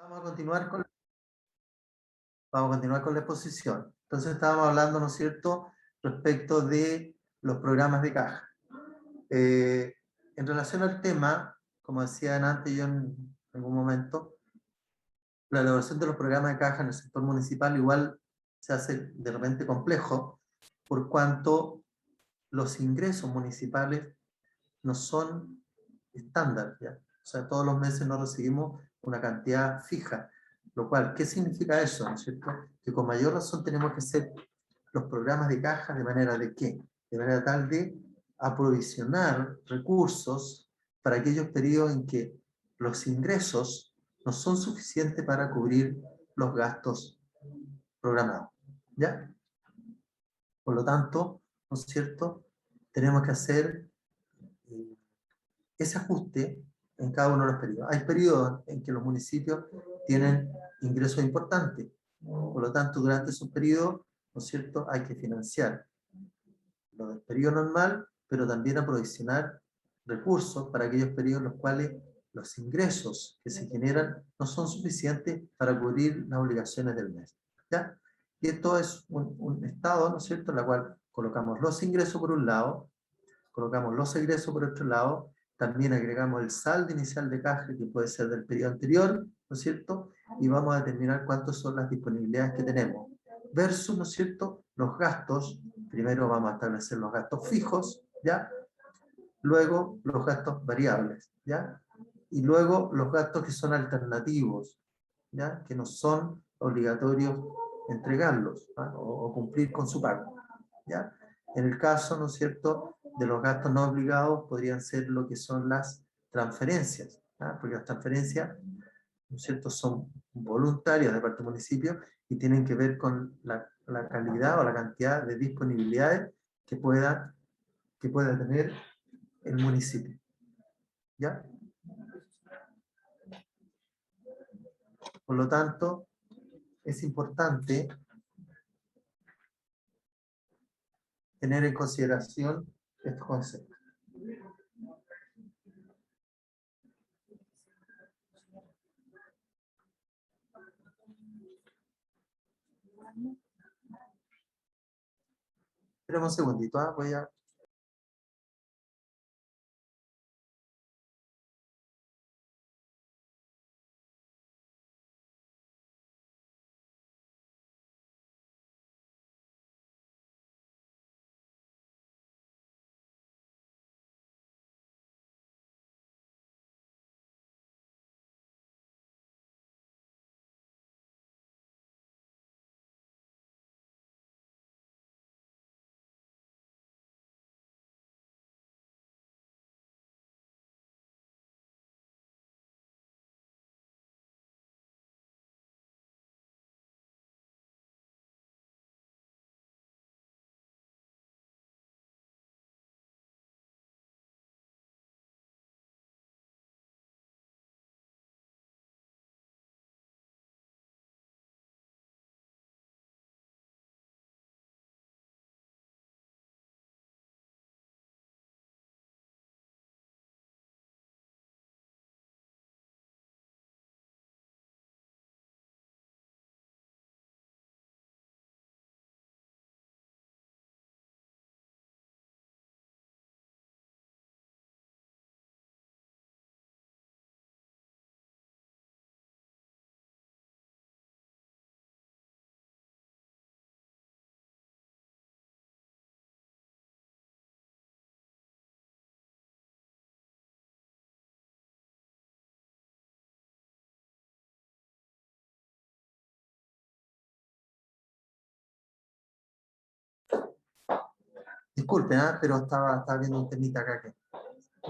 Vamos a continuar con la exposición. Entonces estábamos hablando, ¿no es cierto?, respecto de los programas de caja. En relación al tema, como decía antes yo en algún momento, la elaboración de los programas de caja en el sector municipal igual se hace de repente complejo, por cuanto los ingresos municipales no son estándar, ¿ya? O sea, todos los meses no recibimos una cantidad fija, lo cual, ¿qué significa eso? ¿No es cierto? Que con mayor razón tenemos que hacer los programas de caja de manera de qué? De manera tal de aprovisionar recursos para aquellos periodos en que los ingresos no son suficientes para cubrir los gastos programados, ¿ya? Por lo tanto, ¿no es cierto? Tenemos que hacer ese ajuste en cada uno de los periodos. Hay periodos en que los municipios tienen ingresos importantes, por lo tanto, durante esos periodos, ¿no es cierto?, hay que financiar lo del periodo normal, pero también aprovisionar recursos para aquellos periodos en los cuales los ingresos que se generan no son suficientes para cubrir las obligaciones del mes, ¿ya? Y esto es un estado, ¿no es cierto?, en la cual colocamos los ingresos por un lado, colocamos los egresos por otro lado, también agregamos el saldo inicial de caja, que puede ser del periodo anterior, ¿no es cierto?, y vamos a determinar cuántas son las disponibilidades que tenemos, versus, ¿no es cierto?, los gastos. Primero vamos a establecer los gastos fijos, ¿ya? Luego los gastos variables, ¿ya? Y luego los gastos que son alternativos, ¿ya? Que no son obligatorios entregarlos, ¿ah? o cumplir con su pago, ¿ya? En el caso, ¿no es cierto?, de los gastos no obligados podrían ser lo que son las transferencias, ¿ah? Porque las transferencias, ¿no es cierto?, son voluntarias de parte del municipio y tienen que ver con la calidad o la cantidad de disponibilidades que pueda tener el municipio, ¿ya? Por lo tanto, es importante tener en consideración estos conceptos. Espera un segundito, ¿ah? Voy a... Disculpen, ¿ah? Pero estaba viendo un temita acá que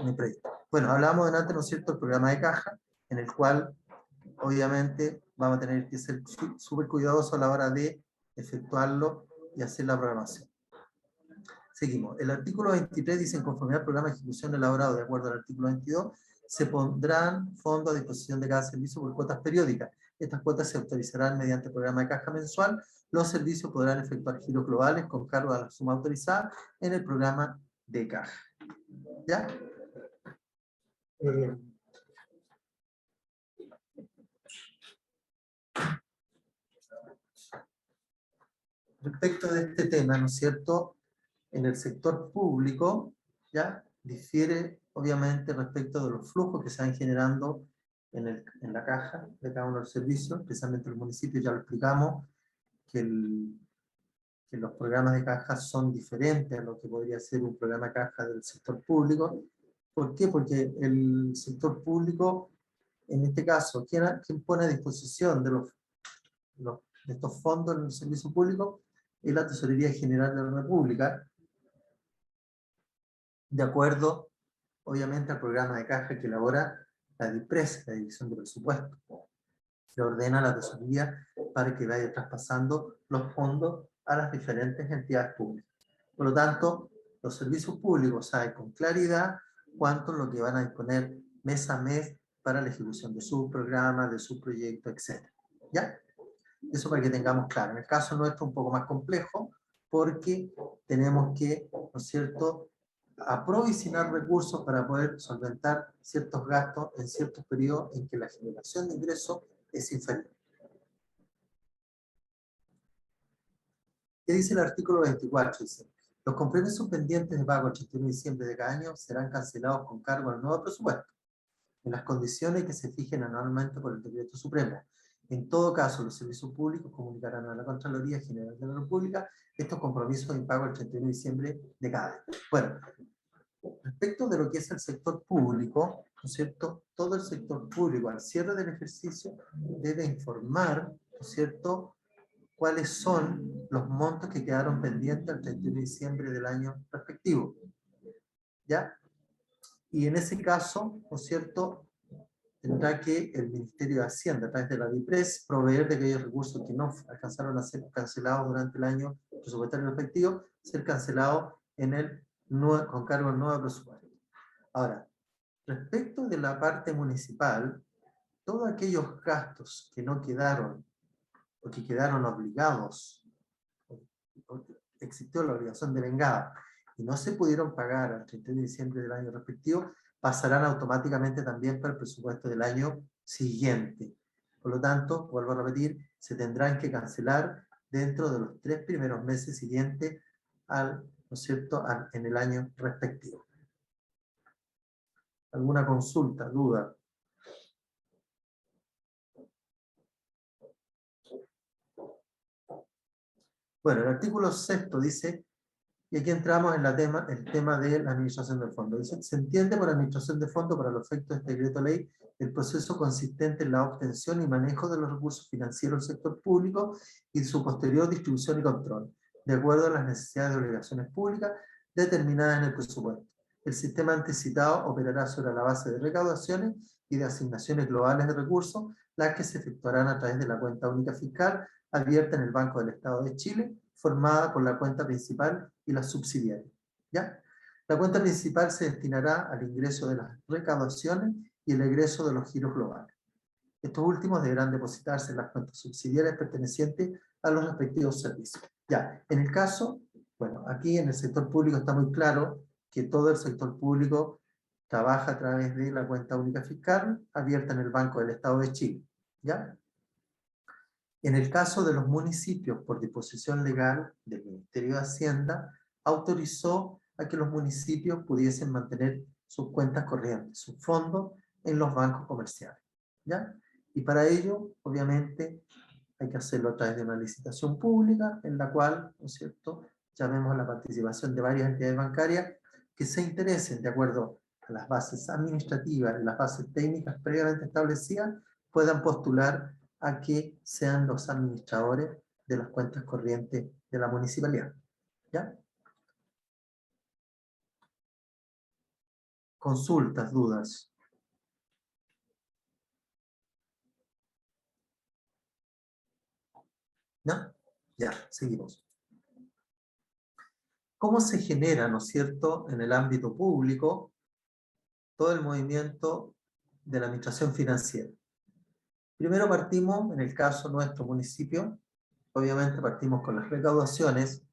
me proyecta. Bueno, hablábamos delante, ¿no es cierto?, el programa de caja, en el cual obviamente vamos a tener que ser súper cuidadosos a la hora de efectuarlo y hacer la programación. Seguimos. El artículo 23 dice: en conformidad al programa de ejecución elaborado de acuerdo al artículo 22, se pondrán fondos a disposición de cada servicio por cuotas periódicas. Estas cuotas se autorizarán mediante el programa de caja mensual. Los servicios podrán efectuar giros globales con cargo a la suma autorizada en el programa de caja. ¿Ya? respecto de este tema, ¿no es cierto?, en el sector público, ya difiere obviamente respecto de los flujos que se van generando en la caja de cada uno de los servicios, especialmente los municipios, ya lo explicamos, que, que los programas de caja son diferentes a lo que podría ser un programa de caja del sector público. ¿Por qué? Porque el sector público, en este caso, ¿quién pone a disposición de de estos fondos en el servicio público? Es la Tesorería General de la República, de acuerdo, obviamente, al programa de caja que elabora la DIPRES, la Dirección de Presupuesto. Se ordena a la tesorería para que vaya traspasando los fondos a las diferentes entidades públicas. Por lo tanto, los servicios públicos saben con claridad cuánto es lo que van a disponer mes a mes para la ejecución de sus programas, de sus proyectos, etc. ¿Ya? Eso para que tengamos claro. En el caso nuestro un poco más complejo, porque tenemos que, ¿no es cierto?, aprovisionar recursos para poder solventar ciertos gastos en ciertos periodos en que la generación de ingresos es inferior. ¿Qué dice el artículo 24? Dice, los compromisos pendientes de pago el 31 de diciembre de cada año serán cancelados con cargo al nuevo presupuesto, en las condiciones que se fijen anualmente por el Decreto Supremo. En todo caso, los servicios públicos comunicarán a la Contraloría General de la República estos compromisos de pago el 31 de diciembre de cada año. Bueno, respecto de lo que es el sector público, ¿no es cierto?, todo el sector público al cierre del ejercicio debe informar, ¿no es cierto?, cuáles son los montos que quedaron pendientes al 31 de diciembre del año respectivo. ¿Ya? Y en ese caso, ¿no es cierto?, tendrá que el Ministerio de Hacienda, a través de la DIPRES, proveer de aquellos recursos que no alcanzaron a ser cancelados durante el año presupuestario respectivo, ser cancelados con cargo al nuevo presupuesto. Ahora, respecto de la parte municipal, todos aquellos gastos que no quedaron o que quedaron obligados, existió la obligación de vengada y no se pudieron pagar al 31 de diciembre del año respectivo, pasarán automáticamente también para el presupuesto del año siguiente. Por lo tanto, vuelvo a repetir, se tendrán que cancelar dentro de los 3 primeros meses siguientes ¿no es cierto?, en el año respectivo. ¿Alguna consulta, duda? Bueno, el artículo 6 dice, y aquí entramos en el tema de la administración del fondo. Dice, se entiende por administración de fondo para los efectos de este decreto ley el proceso consistente en la obtención y manejo de los recursos financieros del sector público y su posterior distribución y control, de acuerdo a las necesidades de obligaciones públicas determinadas en el presupuesto. El sistema antecitado operará sobre la base de recaudaciones y de asignaciones globales de recursos, las que se efectuarán a través de la cuenta única fiscal abierta en el Banco del Estado de Chile, formada por la cuenta principal y las subsidiarias. ¿Ya? La cuenta principal se destinará al ingreso de las recaudaciones y el egreso de los giros globales. Estos últimos deberán depositarse en las cuentas subsidiarias pertenecientes a los respectivos servicios. Ya, en el caso, bueno, aquí en el sector público está muy claro que todo el sector público trabaja a través de la cuenta única fiscal abierta en el Banco del Estado de Chile. ¿Ya? En el caso de los municipios, por disposición legal del Ministerio de Hacienda, autorizó a que los municipios pudiesen mantener sus cuentas corrientes, sus fondos en los bancos comerciales. ¿Ya? Y para ello, obviamente, hay que hacerlo a través de una licitación pública, en la cual, ¿no es cierto?, llamemos a la participación de varias entidades bancarias que se interesen, de acuerdo a las bases administrativas y las bases técnicas previamente establecidas, puedan postular a que sean los administradores de las cuentas corrientes de la municipalidad. ¿Ya? Consultas, dudas. ¿No? Ya, seguimos. ¿Cómo se genera, no es cierto?, en el ámbito público todo el movimiento de la administración financiera? Primero partimos, en el caso de nuestro municipio, obviamente partimos con las recaudaciones.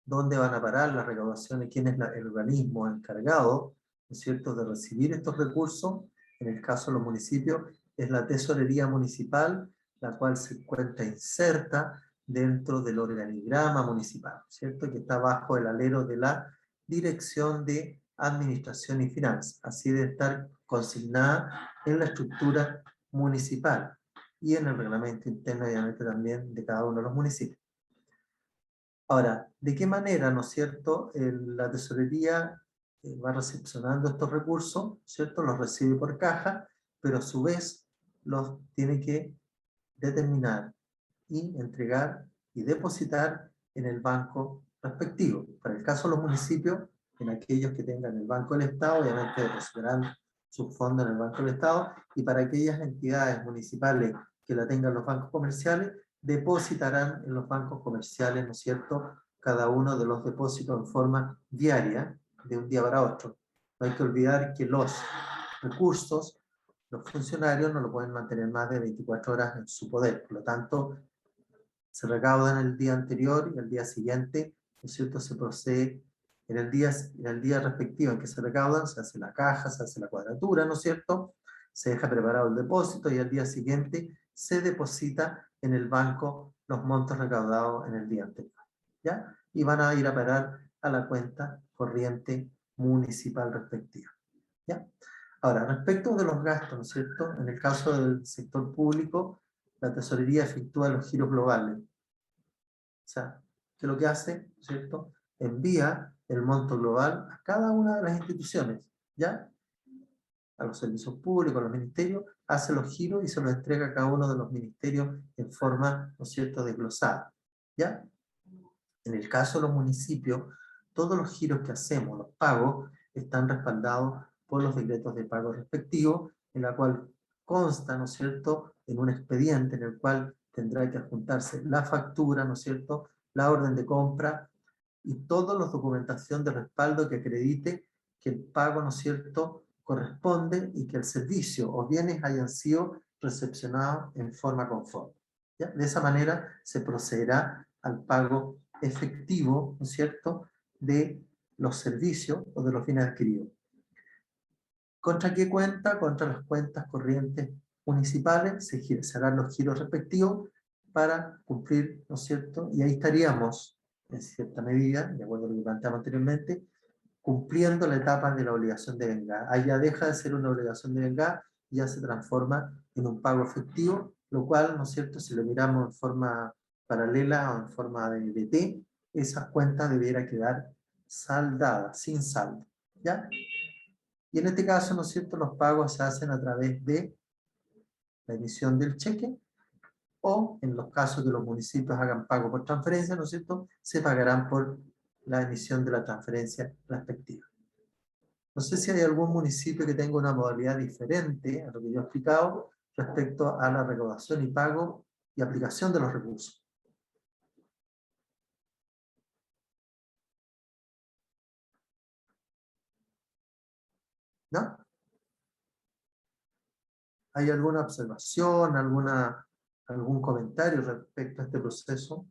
¿Dónde van a parar las recaudaciones? ¿Quién es el organismo encargado, ¿no es cierto?, de recibir estos recursos? En el caso de los municipios, es la tesorería municipal, la cual se encuentra inserta dentro del organigrama municipal, ¿cierto? Que está bajo el alero de la Dirección de Administración y Finanzas. Así debe estar consignada en la estructura municipal y en el reglamento interno, obviamente, también de cada uno de los municipios. Ahora, ¿de qué manera, no es cierto?, la tesorería va recepcionando estos recursos, ¿cierto? Los recibe por caja, pero a su vez los tiene que determinar y entregar y depositar en el banco respectivo. Para el caso de los municipios, en aquellos que tengan el Banco del Estado, obviamente depositarán sus fondos en el Banco del Estado, y para aquellas entidades municipales que la tengan los bancos comerciales, depositarán en los bancos comerciales, ¿no es cierto?, cada uno de los depósitos en forma diaria, de un día para otro. No hay que olvidar que los recursos, los funcionarios no lo pueden mantener más de 24 horas en su poder. Por lo tanto, se recaudan el día anterior y el día siguiente, ¿no es cierto?, se procede en el día respectivo en que se recaudan, se hace la caja, se hace la cuadratura, ¿no es cierto?, se deja preparado el depósito y al día siguiente se deposita en el banco los montos recaudados en el día anterior, ¿ya? Y van a ir a parar a la cuenta corriente municipal respectiva, ¿ya? Ahora, respecto de los gastos, ¿no es cierto?, en el caso del sector público, la tesorería efectúa los giros globales. O sea, que lo que hace, ¿no es cierto?, envía el monto global a cada una de las instituciones, ¿ya? A los servicios públicos, a los ministerios, hace los giros y se los entrega a cada uno de los ministerios en forma, ¿no es cierto?, desglosada, ¿ya? En el caso de los municipios, todos los giros que hacemos, los pagos, están respaldados por los decretos de pago respectivos, en la cual consta, ¿no es cierto?, en un expediente en el cual tendrá que adjuntarse la factura, ¿no es cierto?, la orden de compra y toda la documentación de respaldo que acredite que el pago, ¿no es cierto?, corresponde y que el servicio o bienes hayan sido recepcionados en forma conforme, ¿ya? De esa manera se procederá al pago efectivo, ¿no es cierto?, de los servicios o de los bienes adquiridos. ¿Contra qué cuenta? Contra las cuentas corrientes municipales se harán los giros respectivos para cumplir, ¿no es cierto? Y ahí estaríamos, en cierta medida, de acuerdo a lo que planteamos anteriormente, cumpliendo la etapa de la obligación de vengada. Ahí ya deja de ser una obligación de vengada y ya se transforma en un pago efectivo, lo cual, ¿no es cierto?, si lo miramos en forma paralela o en forma de T, esas cuentas debiera quedar saldadas, sin saldo, ¿ya? Y en este caso, ¿no es cierto?, los pagos se hacen a través de la emisión del cheque, o en los casos que los municipios hagan pago por transferencia, ¿no es cierto?, se pagarán por la emisión de la transferencia respectiva. No sé si hay algún municipio que tenga una modalidad diferente a lo que yo he explicado respecto a la recaudación y pago y aplicación de los recursos. ¿No? ¿Hay alguna observación, algún comentario respecto a este proceso?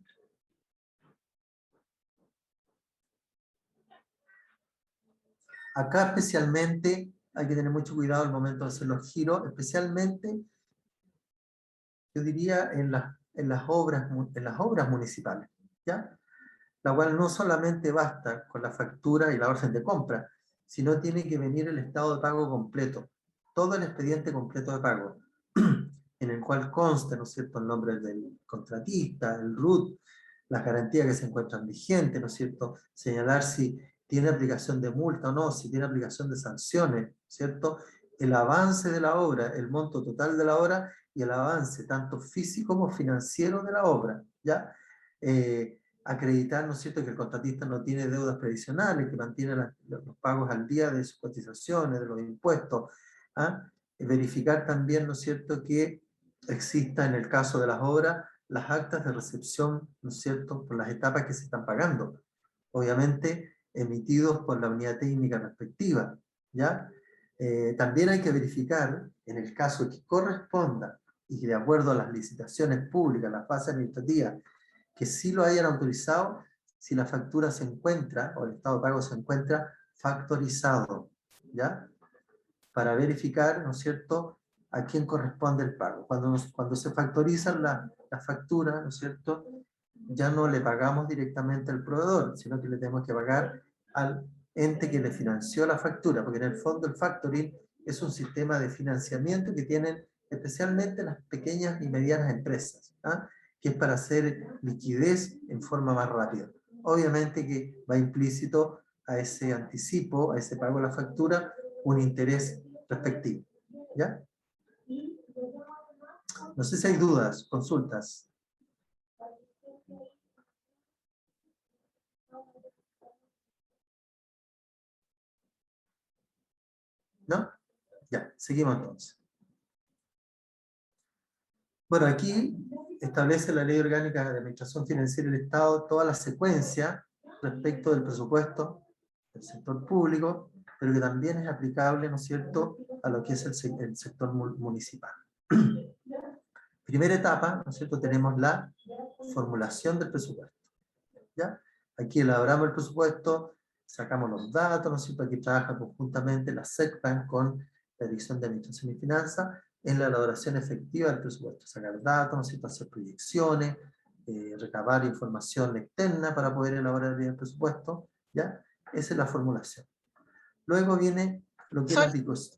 Acá especialmente hay que tener mucho cuidado al momento de hacer los giros, especialmente, yo diría, en las obras municipales, ¿ya? La cual no solamente basta con la factura y la orden de compra, sino tiene que venir el estado de pago completo, todo el expediente completo de pago, en el cual consta, ¿no es cierto?, el nombre del contratista, el RUT, las garantías que se encuentran vigentes, ¿no es cierto?, señalar si tiene aplicación de multa o no, si tiene aplicación de sanciones, ¿cierto?, el avance de la obra, el monto total de la obra y el avance tanto físico como financiero de la obra, ¿ya? Acreditar, ¿no es cierto?, que el contratista no tiene deudas previsionales, que mantiene los pagos al día de sus cotizaciones, de los impuestos, ¿ah? Verificar también, ¿no es cierto?, que exista en el caso de las obras las actas de recepción, ¿no es cierto?, por las etapas que se están pagando, obviamente emitidos por la unidad técnica respectiva, ¿ya? También hay que verificar, en el caso que corresponda, y que de acuerdo a las licitaciones públicas, las fases administrativas, que sí lo hayan autorizado, si la factura se encuentra, o el estado de pago se encuentra factorizado, ¿ya? Para verificar, ¿no es cierto?, a quién corresponde el pago. Cuando se factorizan las facturas, ¿no es cierto?, ya no le pagamos directamente al proveedor, sino que le tenemos que pagar al ente que le financió la factura, porque en el fondo el factoring es un sistema de financiamiento que tienen especialmente las pequeñas y medianas empresas, ¿ah? Que es para hacer liquidez en forma más rápida. Obviamente que va implícito a ese anticipo, a ese pago de la factura, un interés respectivo. ¿Ya? No sé si hay dudas, consultas. ¿No? Ya, seguimos entonces. Bueno, aquí establece la Ley Orgánica de Administración Financiera del Estado toda la secuencia respecto del presupuesto del sector público, pero que también es aplicable, ¿no es cierto?, a lo que es el sector municipal. Primera etapa, ¿no es cierto?, tenemos la formulación del presupuesto. ¿Ya? Aquí elaboramos el presupuesto, sacamos los datos, ¿no es cierto?, aquí trabaja conjuntamente la SECPLAN con la Dirección de Administración y Finanzas en la elaboración efectiva del presupuesto, sacar datos, ¿no es cierto?, hacer proyecciones, recabar información externa para poder elaborar bien el presupuesto, ¿ya? Esa es la formulación. Luego viene lo que es la discusión.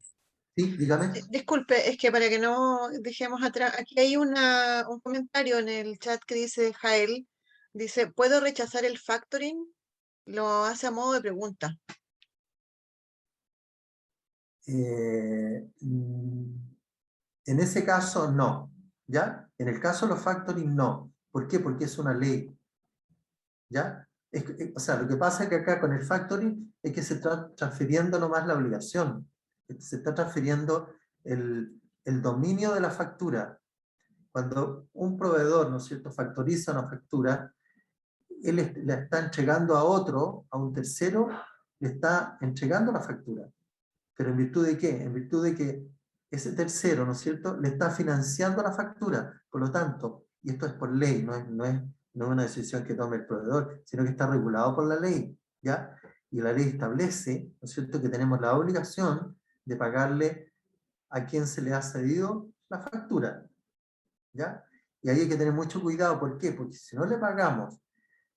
Sí, dígame. Disculpe, es que para que no dejemos atrás, aquí hay un comentario en el chat que dice Jael, dice, ¿puedo rechazar el factoring? Lo hace a modo de pregunta. En ese caso, no. ¿Ya? En el caso de los factoring, no. ¿Por qué? Porque es una ley. ¿Ya? O sea, lo que pasa es que acá con el factoring es que se está transfiriendo nomás la obligación. Se está transfiriendo el dominio de la factura. Cuando un proveedor, ¿no es cierto?, factoriza una factura, él la está entregando a otro, a un tercero, le está entregando la factura. ¿Pero en virtud de qué? En virtud de que ese tercero, ¿no es cierto?, le está financiando la factura. Por lo tanto, y esto es por ley, no es una decisión que tome el proveedor, sino que está regulado por la ley, ¿ya? Y la ley establece, ¿no es cierto?, que tenemos la obligación de pagarle a quien se le ha cedido la factura, ¿ya? Y ahí hay que tener mucho cuidado, ¿por qué? Porque si no le pagamos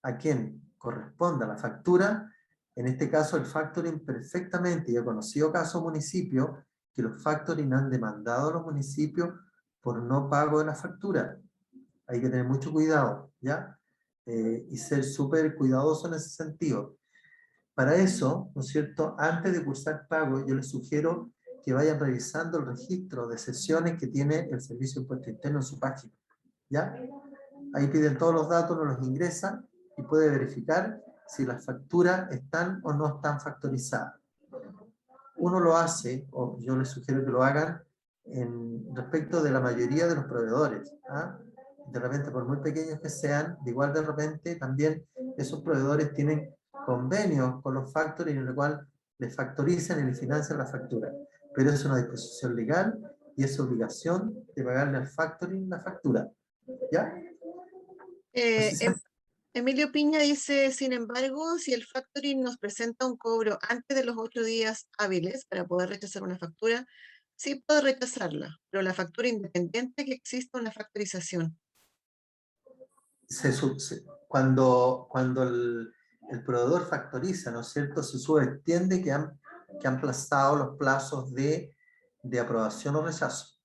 a quien corresponda la factura, en este caso el factoring perfectamente, y he conocido casos municipios que los factoring han demandado a los municipios por no pago de la factura. Hay que tener mucho cuidado, ¿ya? Y ser súper cuidadoso en ese sentido. Para eso, ¿no es cierto?, antes de cursar pago, yo les sugiero que vayan revisando el registro de sesiones que tiene el Servicio de Impuesto Interno en su página, ¿ya? Ahí piden todos los datos, nos los ingresan y puede verificar si las facturas están o no están factorizadas. Uno lo hace, o yo les sugiero que lo hagan, respecto de la mayoría de los proveedores. ¿Ah? De repente, por muy pequeños que sean, de igual de repente también esos proveedores tienen convenios con los factores en el cual les factorizan y les financian la factura. Pero es una disposición legal y es obligación de pagarle al factoring la factura. ¿Ya? No sé si Emilio Piña dice, sin embargo, si el factoring nos presenta un cobro antes de los 8 días hábiles para poder rechazar una factura, sí puedo rechazarla, pero la factura independiente que exista una factorización. cuando el proveedor factoriza, ¿no es cierto?, se subentiende que han plazado los plazos de aprobación o rechazo.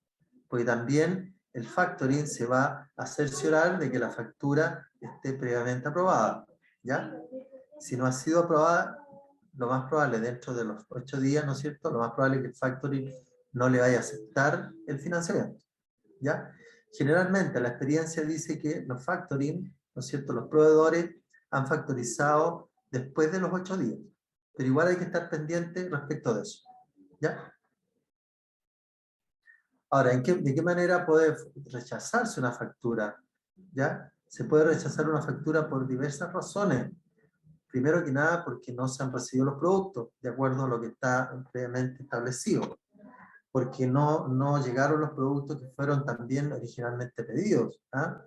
Porque también el factoring se va a cerciorar de que la factura esté previamente aprobada, ¿ya? Si no ha sido aprobada, lo más probable, dentro de los 8 días, ¿no es cierto?, lo más probable es que el factoring no le vaya a aceptar el financiamiento, ¿ya? Generalmente la experiencia dice que los factoring, ¿no es cierto?, los proveedores han factorizado después de los 8 días, pero igual hay que estar pendiente respecto de eso, ¿ya? Ahora, ¿de qué manera puede rechazarse una factura? ¿Ya? Se puede rechazar una factura por diversas razones. Primero que nada, porque no se han recibido los productos, de acuerdo a lo que está previamente establecido. Porque no llegaron los productos que fueron también originalmente pedidos. ¿Ah?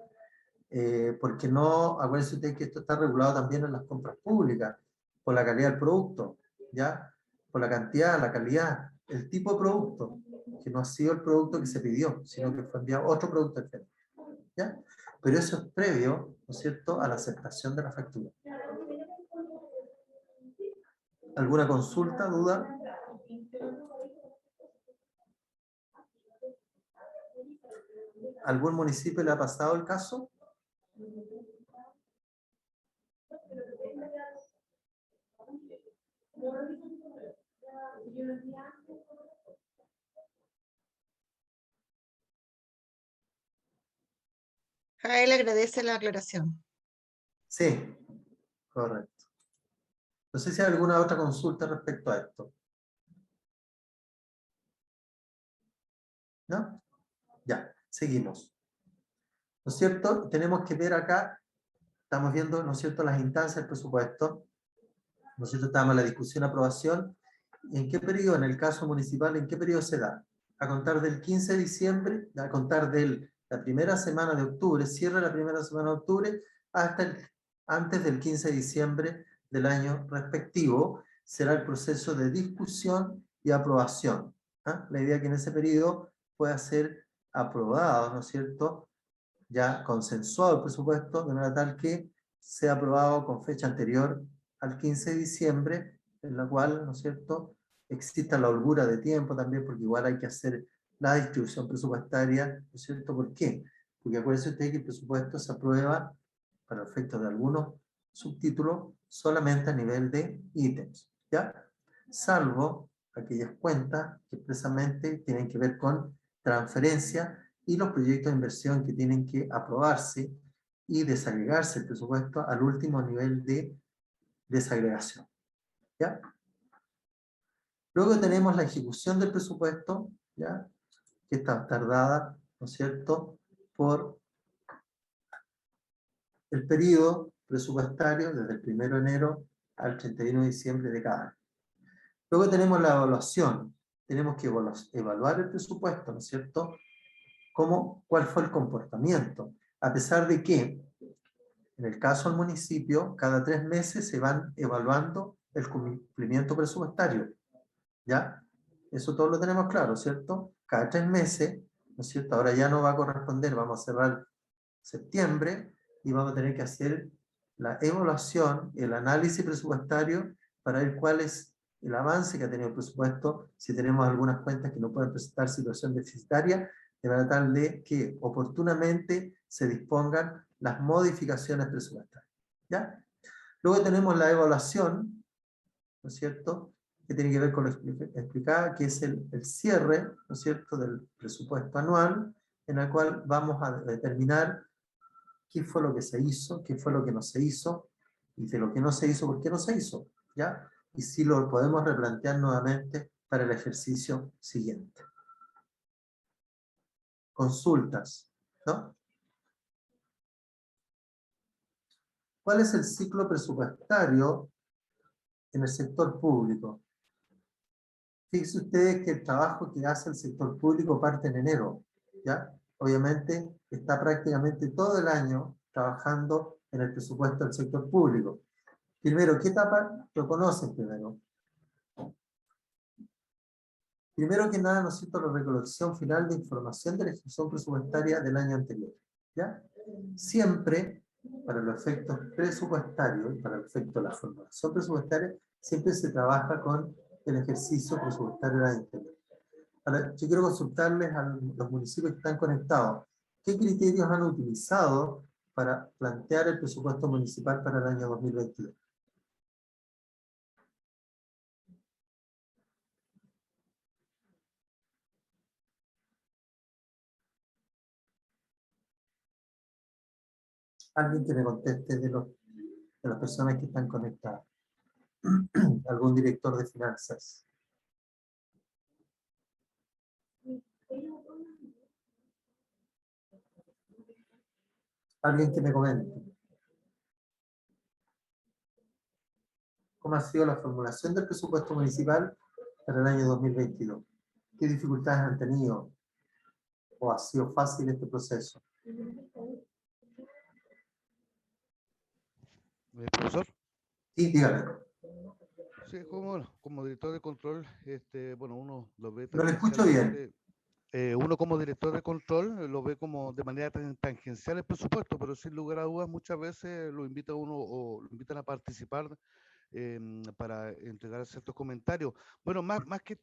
Porque no, acuérdense ustedes que esto está regulado también en las compras públicas, por la calidad del producto, ¿ya? Por la cantidad, la calidad, el tipo de producto, que no ha sido el producto que se pidió, sino que fue enviado otro producto diferente, ¿ya? Pero eso es previo, ¿no es cierto?, a la aceptación de la factura. ¿Alguna consulta, duda? ¿Algún municipio le ha pasado el caso? Jael agradece la aclaración. Sí, correcto. No sé si hay alguna otra consulta respecto a esto. ¿No? Ya, seguimos. ¿No es cierto? Tenemos que ver acá, estamos viendo, ¿no es cierto?, las instancias del presupuesto. ¿No es cierto? Estamos en la discusión, aprobación. ¿En qué periodo? En el caso municipal, ¿en qué periodo se da? A contar del 15 de diciembre, a contar de la primera semana de octubre, cierra la primera semana de octubre, hasta antes del 15 de diciembre del año respectivo, será el proceso de discusión y aprobación. ¿Ah? La idea es que en ese periodo pueda ser aprobado, ¿no es cierto?, ya consensuado el presupuesto, de manera tal que sea aprobado con fecha anterior al 15 de diciembre, en la cual, ¿no es cierto?, exista la holgura de tiempo también, porque igual hay que hacer la distribución presupuestaria, ¿no es cierto? ¿Por qué? Porque acuérdense ustedes que el presupuesto se aprueba, para efectos de algunos subtítulos, solamente a nivel de ítems, ¿ya? Salvo aquellas cuentas que expresamente tienen que ver con transferencia y los proyectos de inversión que tienen que aprobarse y desagregarse el presupuesto al último nivel de desagregación. ¿Ya? Luego tenemos la ejecución del presupuesto, ¿ya?, que está tardada, ¿no es cierto?, por el periodo presupuestario desde el 1 de enero al 31 de diciembre de cada año. Luego tenemos la evaluación. Tenemos que evaluar el presupuesto, ¿no es cierto?, cuál fue el comportamiento, a pesar de que, en el caso del municipio, cada 3 meses se van evaluando el cumplimiento presupuestario, ¿ya? Eso todo lo tenemos claro, ¿cierto? Cada 3 meses, ¿no es cierto? Ahora ya no va a corresponder, vamos a cerrar septiembre y vamos a tener que hacer la evaluación, el análisis presupuestario para ver cuál es el avance que ha tenido el presupuesto, si tenemos algunas cuentas que no pueden presentar situación deficitaria, de manera tal de que oportunamente se dispongan las modificaciones presupuestarias. ¿Ya? Luego tenemos la evaluación, ¿no es cierto?, que tiene que ver con lo explicado, que es el cierre, ¿no es cierto?, del presupuesto anual, en el cual vamos a determinar qué fue lo que se hizo, qué fue lo que no se hizo, y de lo que no se hizo, por qué no se hizo, ¿ya? Y si lo podemos replantear nuevamente para el ejercicio siguiente. Consultas, ¿no? ¿Cuál es el ciclo presupuestario en el sector público? Fíjense ustedes que el trabajo que hace el sector público parte en enero, ¿ya? Obviamente está prácticamente todo el año trabajando en el presupuesto del sector público. Primero, ¿qué etapa lo conocen primero? Primero que nada, ¿no es cierto?, la recolección final de información de la ejecución presupuestaria del año anterior, ¿ya? Siempre, para los efectos presupuestarios, para el efecto de la formulación presupuestaria, siempre se trabaja con el ejercicio presupuestario del año anterior. Ahora, yo quiero consultarles a los municipios que están conectados. ¿Qué criterios han utilizado para plantear el presupuesto municipal para el año 2022? Alguien que me conteste de las personas que están conectadas. Algún director de finanzas. Alguien que me comente. ¿Cómo ha sido la formulación del presupuesto municipal para el año 2022? ¿Qué dificultades han tenido? ¿O ha sido fácil este proceso? Profesor, Sí, dígame. sí, como director de control, bueno, uno lo ve No le escucho bien. tangencialmente. uno como director de control lo ve como de manera tangencial el presupuesto, pero sin lugar a dudas muchas veces lo invita a uno o lo invitan a participar para entregar ciertos comentarios. Bueno, más que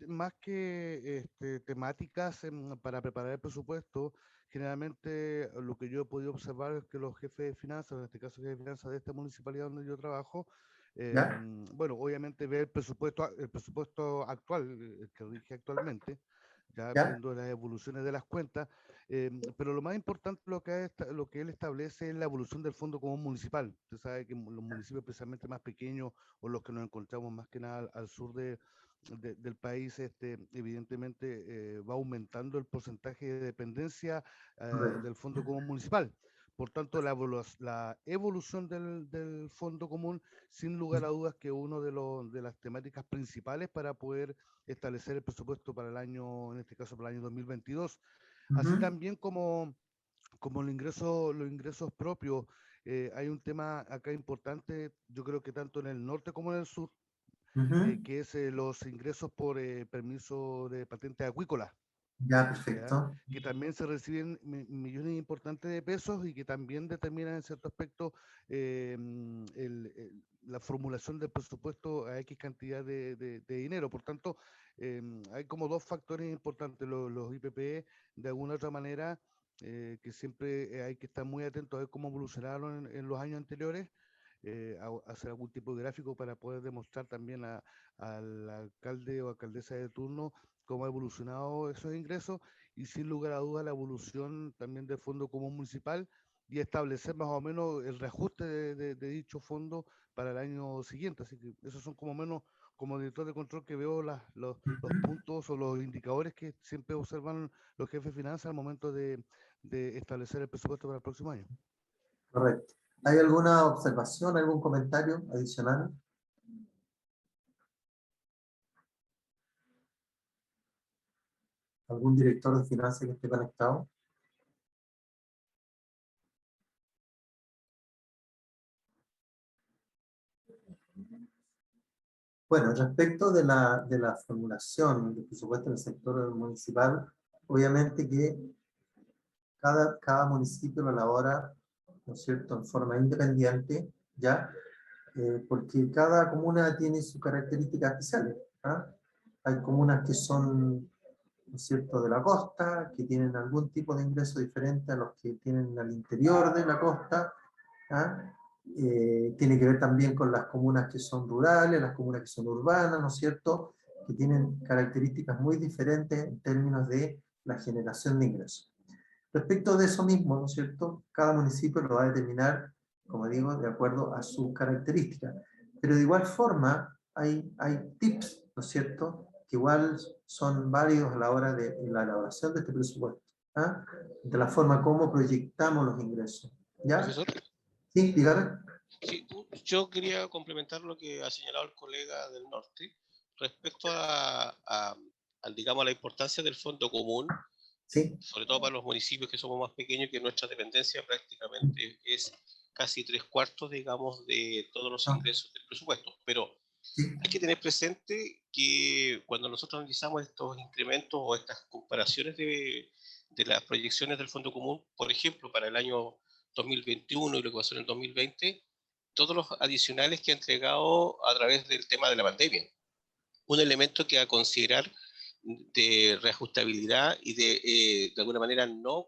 temáticas para preparar el presupuesto, generalmente lo que yo he podido observar es que los jefes de finanzas, en este caso jefe de finanzas de esta municipalidad donde yo trabajo, ¿Ya? bueno, obviamente ve el presupuesto actual, el que rige actualmente, ya ¿Ya? viendo las evoluciones de las cuentas, pero lo más importante lo que él establece es la evolución del Fondo Común Municipal. Usted sabe que los municipios especialmente más pequeños o los que nos encontramos más que nada al sur del país, evidentemente va aumentando el porcentaje de dependencia Correcto. del Fondo Común Municipal. Por tanto, la evolución del Fondo Común, sin lugar a dudas, que uno de las temáticas principales para poder establecer el presupuesto para el año, en este caso para el año 2022. Así Ujú, también como los ingresos propios, hay un tema acá importante, yo creo que tanto en el norte como en el sur, ujú. que es los ingresos por permiso de patente acuícola. Ya, ¿Ya? perfecto. Que también se reciben millones importantes de pesos y que también determinan en cierto aspecto la formulación del presupuesto a X cantidad de dinero. Por tanto, hay como dos factores importantes, los IPP de alguna otra manera, que siempre hay que estar muy atentos a ver cómo evolucionaron en los años anteriores, hacer algún tipo de gráfico para poder demostrar también al alcalde o alcaldesa de turno cómo ha evolucionado esos ingresos y sin lugar a dudas la evolución también del Fondo Común Municipal y establecer más o menos el reajuste de dicho fondo para el año siguiente. Así que esos son como menos, como director de control que veo los Ujú. puntos o los indicadores que siempre observan los jefes de finanzas al momento de establecer el presupuesto para el próximo año. Correcto. ¿Hay alguna observación, algún comentario adicional? ¿Algún director de finanzas que esté conectado? Bueno, respecto de la formulación del presupuesto en el sector municipal, obviamente que cada municipio lo elabora, ¿no es cierto?, en forma independiente, ¿ya? Porque cada comuna tiene sus características especiales. ¿Ah? Hay comunas que son, ¿no es cierto?, de la costa, que tienen algún tipo de ingreso diferente a los que tienen al interior de la costa. ¿Ah? Tiene que ver también con las comunas que son rurales, las comunas que son urbanas, ¿no es cierto?, que tienen características muy diferentes en términos de la generación de ingresos. Respecto de eso mismo, ¿no es cierto?, cada municipio lo va a determinar, como digo, de acuerdo a sus características. Pero de igual forma, hay tips, ¿no es cierto?, que igual son válidos a la hora de la elaboración de este presupuesto. ¿Ah? De la forma como proyectamos los ingresos. ¿Ya? Profesor, Sí, dígame. sí, yo quería complementar lo que ha señalado el colega del norte respecto digamos, a la importancia del fondo común, Sí. sobre todo para los municipios que somos más pequeños, que nuestra dependencia prácticamente es casi 3/4, digamos, de todos los Ah, ingresos del presupuesto. Pero sí. hay que tener presente que cuando nosotros analizamos estos incrementos o estas comparaciones de las proyecciones del Fondo Común, por ejemplo, para el año 2021 y lo que pasó en el 2020, todos los adicionales que ha entregado a través del tema de la pandemia. Un elemento que a considerar de reajustabilidad y de alguna manera no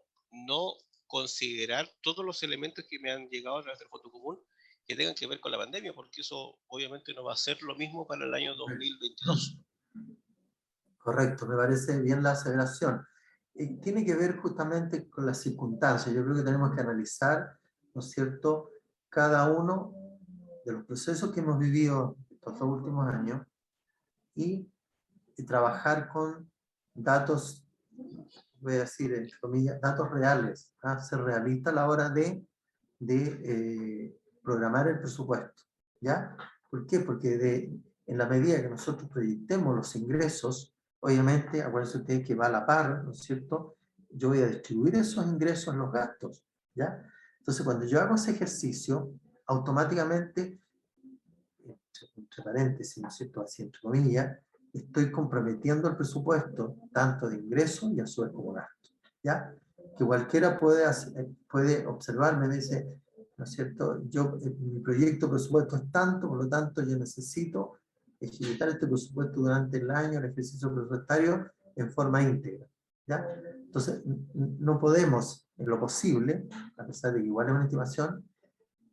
considerar todos los elementos que me han llegado a través del Fondo Común que tengan que ver con la pandemia, porque eso obviamente no va a ser lo mismo para el año 2022. Correcto, me parece bien la aseveración. Tiene que ver justamente con las circunstancias. Yo creo que tenemos que analizar, ¿no es cierto?, cada uno de los procesos que hemos vivido estos 2 últimos años y trabajar con datos, voy a decir, entre comillas, datos reales, ¿ah? Ser realista a la hora de programar el presupuesto. ¿Ya? ¿Por qué? Porque en la medida que nosotros proyectemos los ingresos, obviamente, acuérdense ustedes que va a la par, ¿no es cierto? Yo voy a distribuir esos ingresos en los gastos. ¿Ya? Entonces, cuando yo hago ese ejercicio, automáticamente, entre paréntesis, ¿no es cierto?, así entre comillas, estoy comprometiendo el presupuesto, tanto de ingresos y a su vez como gasto, ¿ya? Que cualquiera puede observarme, me dice, ¿no es cierto? Mi proyecto de presupuesto es tanto, por lo tanto yo necesito ejecutar este presupuesto durante el año, el ejercicio presupuestario, en forma íntegra, ¿ya? Entonces, no podemos, en lo posible, a pesar de que igual es una estimación,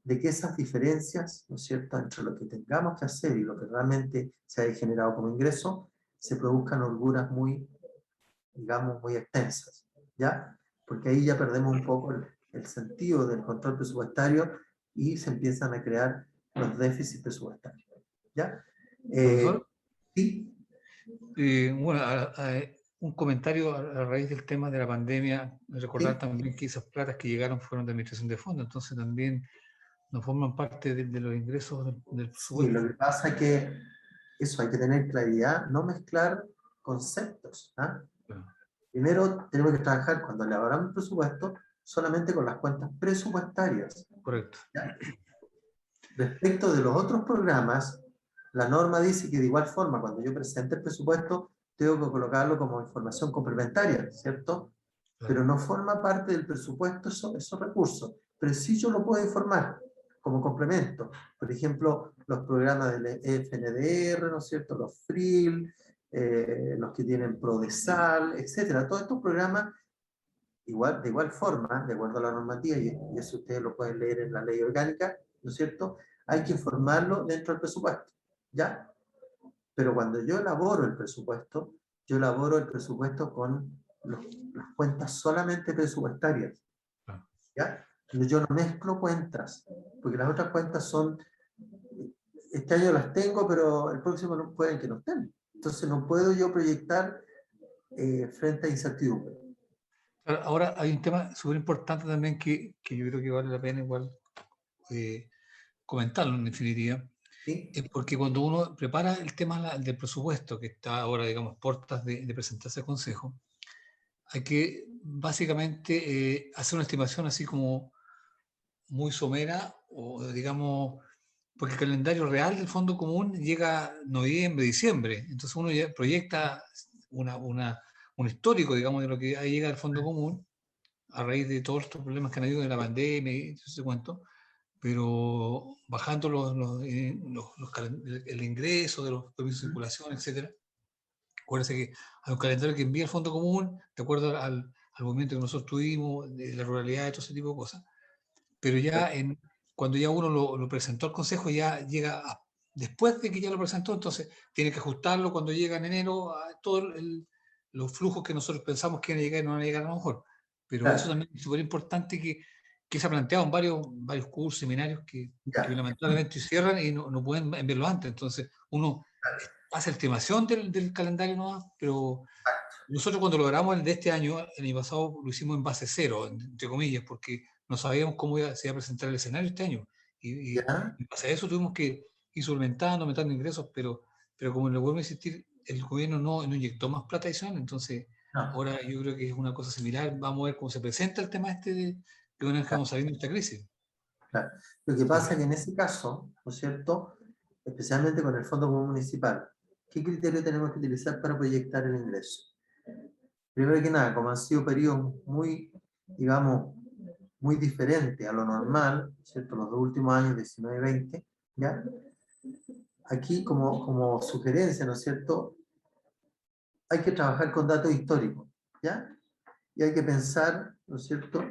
de que esas diferencias, ¿no es cierto?, entre lo que tengamos que hacer y lo que realmente se haya generado como ingreso, se produzcan holguras muy, digamos, muy extensas, ¿ya? Porque ahí ya perdemos un poco el sentido del control presupuestario y se empiezan a crear los déficits presupuestarios, ¿ya? Profesor, Sí, bueno, un comentario a raíz del tema de la pandemia, recordar Sí. también que esas platas que llegaron fueron de administración de fondos, entonces también no forman parte de los ingresos del sí, presupuesto. lo que pasa es que eso hay que tener claridad, no mezclar conceptos, ¿ah? Claro. Primero, tenemos que trabajar cuando elaboramos el presupuesto solamente con las cuentas presupuestarias, Correcto. ¿ya? Respecto de los otros programas, la norma dice que de igual forma, cuando yo presente el presupuesto, tengo que colocarlo como información complementaria, ¿cierto? Claro. Pero no forma parte del presupuesto esos recursos, pero sí yo lo puedo informar como complemento. Por ejemplo, los programas del FNDR, ¿no es cierto? Los FRIL, los que tienen PRODESAL, etcétera. Todos estos programas, de igual forma, de acuerdo a la normativa, y eso ustedes lo pueden leer en la ley orgánica, ¿no es cierto? Hay que informarlo dentro del presupuesto, ¿ya? Pero cuando yo elaboro el presupuesto, yo elaboro el presupuesto con las cuentas solamente presupuestarias, ¿ya? Yo no mezclo cuentas, porque las otras cuentas son, este año las tengo, pero el próximo no pueden que no estén. Entonces no puedo yo proyectar frente a incertidumbre. Claro, ahora hay un tema súper importante también que yo creo que vale la pena igual comentarlo en definitiva, ¿Sí? es porque cuando uno prepara el tema del presupuesto, que está ahora, digamos, puertas de presentarse al Consejo, hay que básicamente hacer una estimación así como muy somera, o digamos, porque el calendario real del Fondo Común llega noviembre, diciembre, entonces uno ya proyecta un histórico, digamos, de lo que ahí llega el Fondo Común, a raíz de todos estos problemas que han habido de la pandemia y ese cuento, pero bajando el ingreso de los permisos de circulación, etc. Acuérdense que hay un calendario que envía el Fondo Común, de acuerdo al movimiento que nosotros tuvimos, de la ruralidad y todo ese tipo de cosas. Pero ya cuando ya uno lo presentó al Consejo, ya llega después de que ya lo presentó, entonces tiene que ajustarlo cuando llega en enero a todos los flujos que nosotros pensamos que van a llegar y no van a llegar a lo mejor. Pero Claro. eso también es súper importante que se ha planteado en varios cursos, seminarios que lamentablemente cierran y no pueden enviarlo antes. Entonces uno hace la estimación del calendario nuevo, pero nosotros cuando logramos el de este año, el año pasado lo hicimos en base cero, entre comillas, porque no sabíamos cómo se iba a presentar el escenario este año. Y ¿Ya? en base a eso tuvimos que ir aumentando ingresos, pero como le vuelvo a insistir, el gobierno no inyectó más plata adicional, entonces No. ahora yo creo que es una cosa similar. Vamos a ver cómo se presenta el tema de una vez que vamos saliendo de esta crisis. Claro. Lo que pasa es que en ese caso, ¿no es cierto?, especialmente con el Fondo Común Municipal, ¿qué criterio tenemos que utilizar para proyectar el ingreso? Primero que nada, como han sido periodos muy, digamos, muy diferentes a lo normal, ¿cierto?, los dos últimos años, 19 y 20, ¿ya? Aquí, como sugerencia, ¿no es cierto?, hay que trabajar con datos históricos, ¿ya? Y hay que pensar, ¿no es cierto?,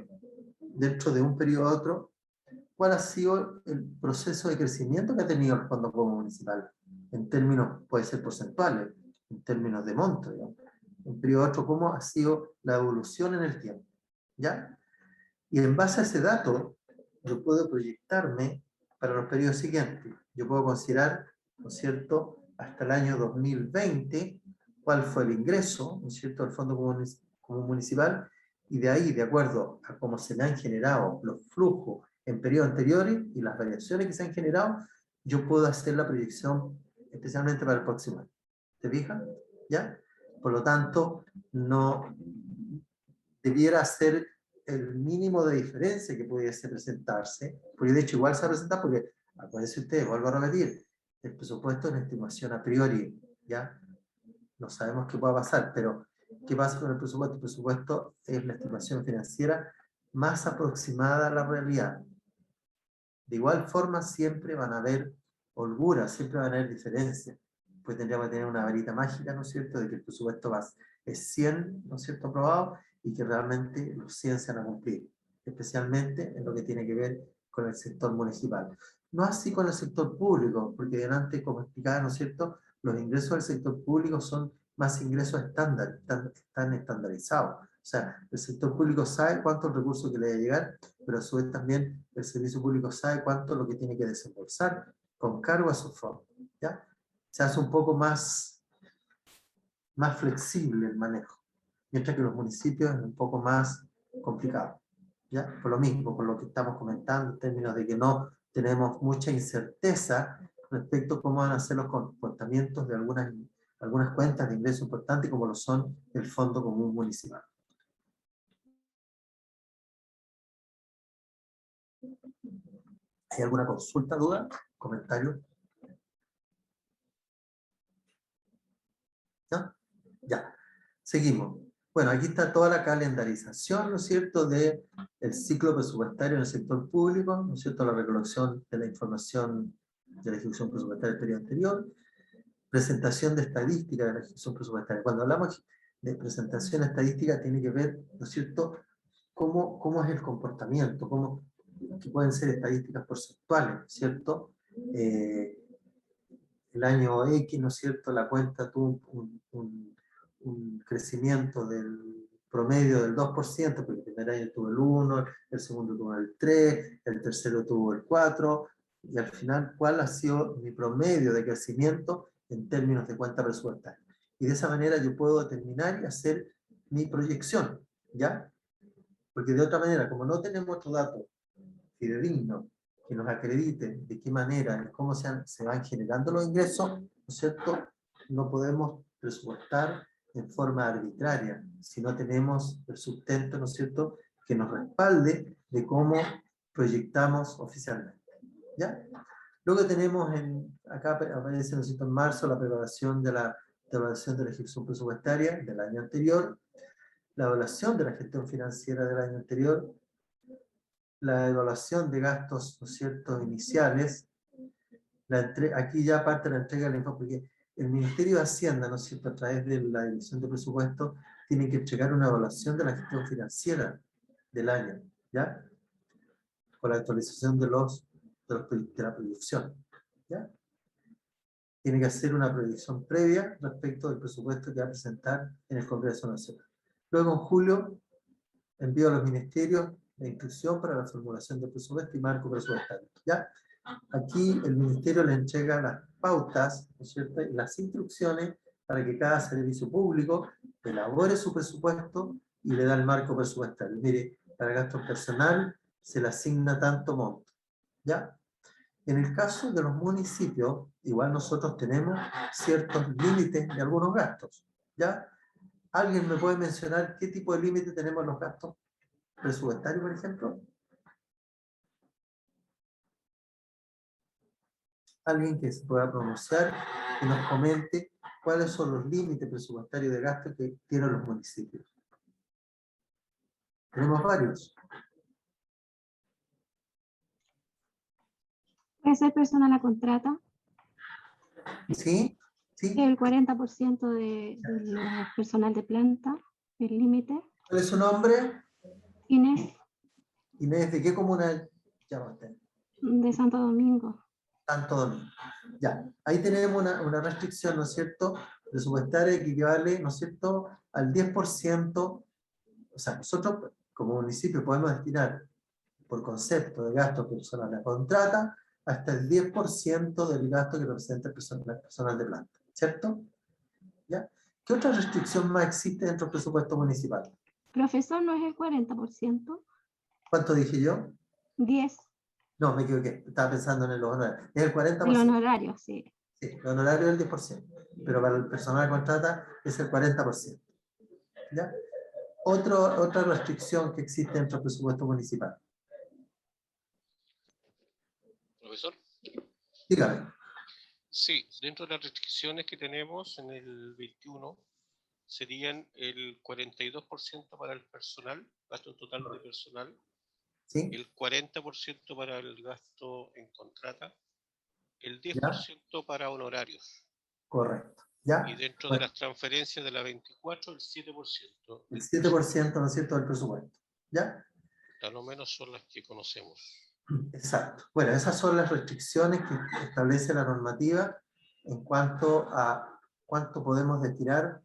dentro de un periodo a otro, ¿cuál ha sido el proceso de crecimiento que ha tenido el Fondo Común Municipal? En términos, puede ser porcentuales, en términos de monto, digamos. Un periodo a otro, ¿cómo ha sido la evolución en el tiempo? ¿Ya? Y en base a ese dato, yo puedo proyectarme para los periodos siguientes. Yo puedo considerar, ¿no es cierto?, hasta el año 2020, cuál fue el ingreso, ¿no es cierto?, del Fondo Común Municipal, y de ahí, de acuerdo a cómo se me han generado los flujos en periodos anteriores y las variaciones que se han generado, yo puedo hacer la proyección especialmente para el próximo año. ¿Te fijas? ¿Ya? Por lo tanto, no debiera ser el mínimo de diferencia que pudiese presentarse, porque de hecho igual se va a presentar, porque, acuérdense ustedes, vuelvo a repetir, el presupuesto es una estimación a priori, ¿ya? no sabemos qué pueda pasar, pero ¿qué pasa con el presupuesto? El presupuesto es la estimación financiera más aproximada a la realidad. De igual forma, siempre van a haber holguras, siempre van a haber diferencias. Pues tendríamos que tener una varita mágica, ¿no es cierto?, de que el presupuesto es 100, ¿no es cierto?, aprobado, y que realmente los 100 se van a cumplir, especialmente en lo que tiene que ver con el sector municipal. No así con el sector público, porque delante, como explicaba, ¿no es cierto?, los ingresos del sector público son más ingresos estándar, están estandarizados. O sea, el sector público sabe cuánto el recurso que le debe llegar, pero a su vez también el servicio público sabe cuánto es lo que tiene que desembolsar con cargo a sus fondos. ¿Ya? Se hace un poco más flexible el manejo, mientras que los municipios es un poco más complicado. ¿Ya? Por lo mismo, por lo que estamos comentando, en términos de que no tenemos mucha incerteza respecto a cómo van a ser los comportamientos de algunas cuentas de ingreso importantes, como lo son el Fondo Común Municipal. ¿Hay alguna consulta, duda, comentario? ¿No? Ya, seguimos. Bueno, aquí está toda la calendarización, ¿no es cierto?, del ciclo presupuestario en el sector público, ¿no es cierto?, la recolección de la información de la ejecución presupuestaria del periodo anterior, presentación de estadística de la ejecución presupuestaria. Cuando hablamos de presentación estadística, tiene que ver, ¿no es cierto?, cómo es el comportamiento, que pueden ser estadísticas porcentuales, ¿cierto? El año X, ¿no es cierto?, la cuenta tuvo un crecimiento del promedio del 2%, porque el primer año tuvo el 1, el segundo tuvo el 3, el tercero tuvo el 4, y al final, ¿cuál ha sido mi promedio de crecimiento en términos de cuenta presupuestaria? Y de esa manera yo puedo determinar y hacer mi proyección, ¿ya? Porque de otra manera, como no tenemos otro dato fidedigno que nos acredite de qué manera y cómo se van generando los ingresos, ¿no es cierto?, no podemos presupuestar en forma arbitraria, si no tenemos el sustento, ¿no es cierto?, que nos respalde de cómo proyectamos oficialmente. ¿Ya? Luego tenemos, acá aparece, ¿no es cierto?, en marzo, la preparación de la evaluación de la ejecución presupuestaria del año anterior, la evaluación de la gestión financiera del año anterior, la evaluación de gastos, ¿no es cierto?, iniciales, aquí ya parte de la entrega de la información, porque el Ministerio de Hacienda, ¿no es cierto?, a través de la Dirección de Presupuesto, tiene que entregar una evaluación de la gestión financiera del año, ¿ya? Con la actualización de la proyección, ¿ya? Tiene que hacer una proyección previa respecto del presupuesto que va a presentar en el Congreso Nacional. Luego, en julio, envío a los ministerios la instrucción para la formulación del presupuesto y marco presupuestario, ¿ya? Aquí el ministerio le entrega las pautas, ¿no es cierto?, y las instrucciones para que cada servicio público elabore su presupuesto y le da el marco presupuestario. Mire, para gasto personal se le asigna tanto monto, ¿ya? En el caso de los municipios, igual nosotros tenemos ciertos límites de algunos gastos, ¿ya? ¿Alguien me puede mencionar qué tipo de límite tenemos en los gastos presupuestarios, por ejemplo? Alguien que se pueda pronunciar y nos comente cuáles son los límites presupuestarios de gasto que tienen los municipios. Tenemos varios. ¿Puede ser persona la contrata? ¿Sí? ¿Sí? El 40% del personal de planta, el límite. ¿Cuál es su nombre? Inés, Inés, ¿de qué comuna llama usted? de Santo Domingo. Santo Domingo. Ya, ahí tenemos una restricción, ¿no es cierto?, presupuestaria que equivale, ¿no es cierto?, al 10%. O sea, nosotros como municipio podemos destinar por concepto de gasto personal a contrata hasta el 10% del gasto que representa el personal de planta, ¿cierto? ¿Ya? ¿Qué otra restricción más existe dentro del presupuesto municipal? Profesor, ¿no es el 40%? ¿Cuánto dije yo? 10. No, me equivoqué, estaba pensando en los honorarios. Es el 40%. El honorario, sí. Sí, el honorario es el 10%, pero para el personal de contrata es el 40%. ¿Ya? Otra restricción que existe dentro del presupuesto municipal. Profesor. Dígame. Sí, dentro de las restricciones que tenemos en el 21 serían el 42% para el personal, gasto total de personal, ¿Sí? el 40% para el gasto en contrata, el ¿Ya? 10% para honorarios. Correcto. ¿Ya? Y dentro de Bueno, las transferencias de la 24, el 7%. el 7%, ¿no es cierto?, del presupuesto. ¿Ya? A lo menos son las que conocemos. Exacto. Bueno, esas son las restricciones que establece la normativa en cuanto a cuánto podemos destinar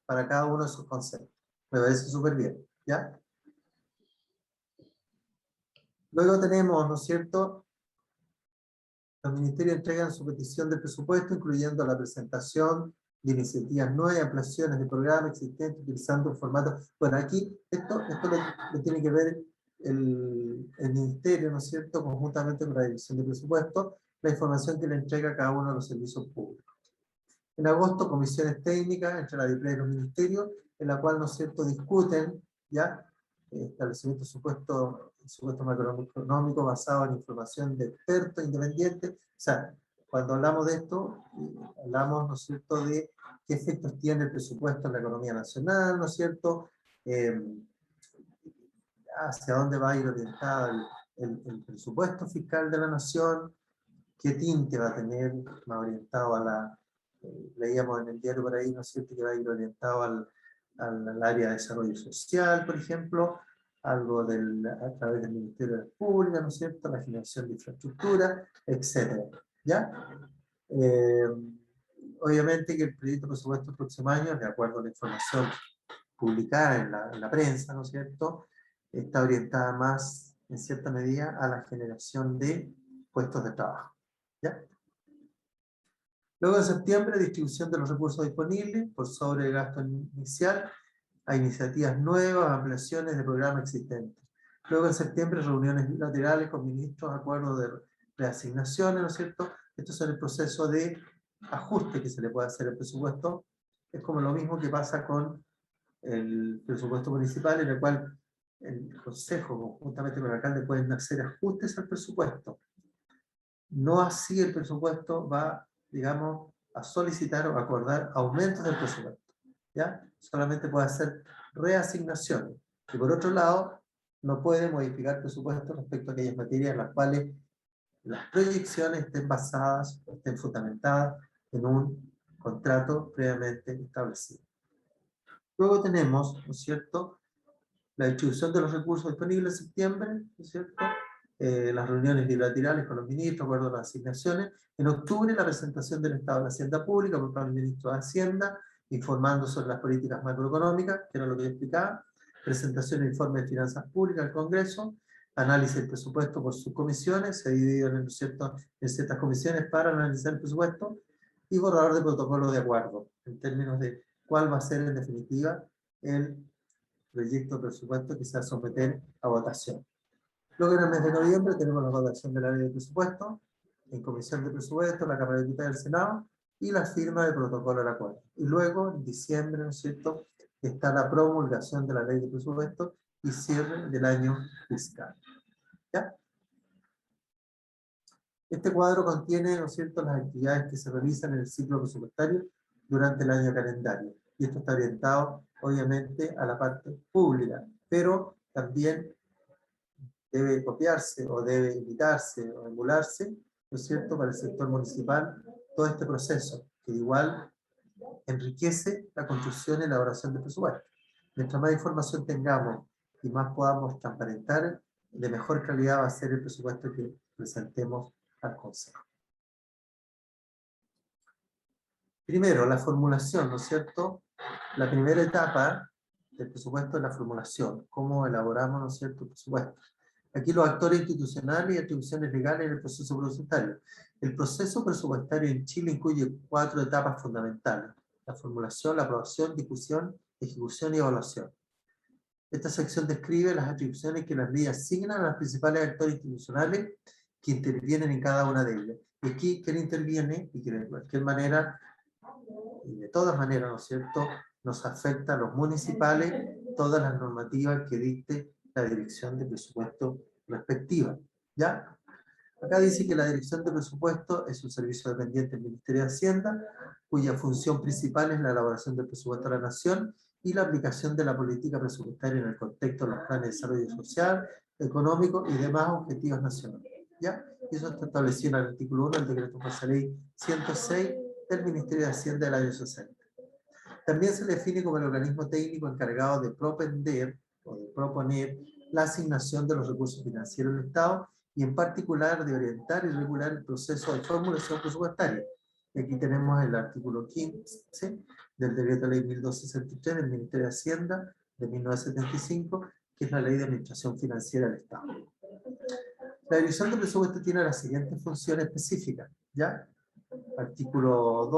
para cada uno de esos conceptos. Me parece súper bien, ¿ya? Luego tenemos, ¿no es cierto?, los ministerios entregan su petición de presupuesto, incluyendo la presentación de iniciativas nuevas, ampliaciones de programas existentes, utilizando un formato. Bueno, aquí esto lo tiene que ver el ministerio, ¿no es cierto?, conjuntamente con la Dirección de Presupuesto, la información que le entrega a cada uno de los servicios públicos. En agosto, comisiones técnicas entre la DIPRE y los ministerios, en la cual, ¿no es cierto?, discuten ya establecimiento de supuesto macroeconómico basado en información de expertos independientes. O sea, cuando hablamos de esto, hablamos, ¿no es cierto?, de qué efectos tiene el presupuesto en la economía nacional, ¿no es cierto?, hacia dónde va a ir orientado el presupuesto fiscal de la nación, qué tinte va a tener, más orientado a la, leíamos en el diario por ahí, ¿no es cierto?, que va a ir orientado al área de desarrollo social, por ejemplo, algo a través del Ministerio de Pública, ¿no es cierto?, la generación de infraestructura, etc. ¿Ya? Obviamente que el proyecto de presupuesto del próximo año, de acuerdo a la información publicada en la prensa, ¿no es cierto?, está orientada más, en cierta medida, a la generación de puestos de trabajo. ¿Ya? Luego en septiembre, distribución de los recursos disponibles por sobre el gasto inicial a iniciativas nuevas, ampliaciones de programas existentes. Luego en septiembre, reuniones bilaterales con ministros, acuerdos de reasignaciones, ¿no es cierto? Esto es el proceso de ajuste que se le puede hacer al presupuesto. Es como lo mismo que pasa con el presupuesto municipal, en el cual el consejo, conjuntamente con el alcalde, pueden hacer ajustes al presupuesto. No así el presupuesto va, digamos, a solicitar o acordar aumentos del presupuesto. ¿Ya? Solamente puede hacer reasignaciones. Y por otro lado, no puede modificar presupuestos respecto a aquellas materias en las cuales las proyecciones estén basadas o estén fundamentadas en un contrato previamente establecido. Luego tenemos, ¿no es cierto?, la distribución de los recursos disponibles en septiembre, ¿no es cierto?, las reuniones bilaterales con los ministros, acuerdo a las asignaciones. En octubre, la presentación del Estado de la Hacienda Pública por parte del ministro de Hacienda, informando sobre las políticas macroeconómicas, que era lo que yo explicaba. Presentación del informe de finanzas públicas al Congreso. Análisis del presupuesto por subcomisiones, se dividieron, ¿no es cierto?, en ciertas comisiones para analizar el presupuesto. Y borrador de protocolo de acuerdo, en términos de cuál va a ser en definitiva el proyecto de presupuesto que se va a someter a votación. Luego en el mes de noviembre tenemos la votación de la ley de presupuesto, en comisión de presupuesto, la Cámara de Diputados y el Senado, y la firma del protocolo del acuerdo. Y luego, en diciembre, ¿no es cierto?, está la promulgación de la ley de presupuesto y cierre del año fiscal. ¿Ya? Este cuadro contiene, ¿no es cierto?, las actividades que se realizan en el ciclo presupuestario durante el año calendario. Y esto está orientado, obviamente, a la parte pública, pero también debe copiarse o debe imitarse o emularse, ¿no es cierto?, para el sector municipal, todo este proceso, que igual enriquece la construcción y elaboración del presupuesto. Mientras más información tengamos y más podamos transparentar, de mejor calidad va a ser el presupuesto que presentemos al Consejo. Primero, la formulación, ¿no es cierto? La primera etapa del presupuesto es la formulación, cómo elaboramos, ¿no es cierto?, el presupuesto. Aquí los actores institucionales y atribuciones legales en el proceso presupuestario. El proceso presupuestario en Chile incluye 4 etapas fundamentales: la formulación, la aprobación, discusión, ejecución y evaluación. Esta sección describe las atribuciones que las leyes asignan a los principales actores institucionales que intervienen en cada una de ellas. Y aquí, ¿quién interviene? Y que de cualquier manera, y de todas maneras, ¿no es cierto?, nos afecta a los municipales todas las normativas que dicte la dirección de presupuesto respectiva. ¿Ya? Acá dice que la Dirección de Presupuesto es un servicio dependiente del Ministerio de Hacienda, cuya función principal es la elaboración del presupuesto de la Nación y la aplicación de la política presupuestaria en el contexto de los planes de desarrollo social, económico y demás objetivos nacionales. ¿Ya? Y eso está establecido en el artículo 1 del Decreto Fuerza Ley 106 del Ministerio de Hacienda del año 60. También se le define como el organismo técnico encargado de propender o de proponer la asignación de los recursos financieros del Estado y en particular de orientar y regular el proceso de formulación presupuestaria. Y aquí tenemos el artículo 15 del Decreto Ley 1263 del Ministerio de Hacienda de 1975, que es la Ley de Administración Financiera del Estado. La Dirección de Presupuesto tiene las siguientes funciones específicas, ¿ya? Artículo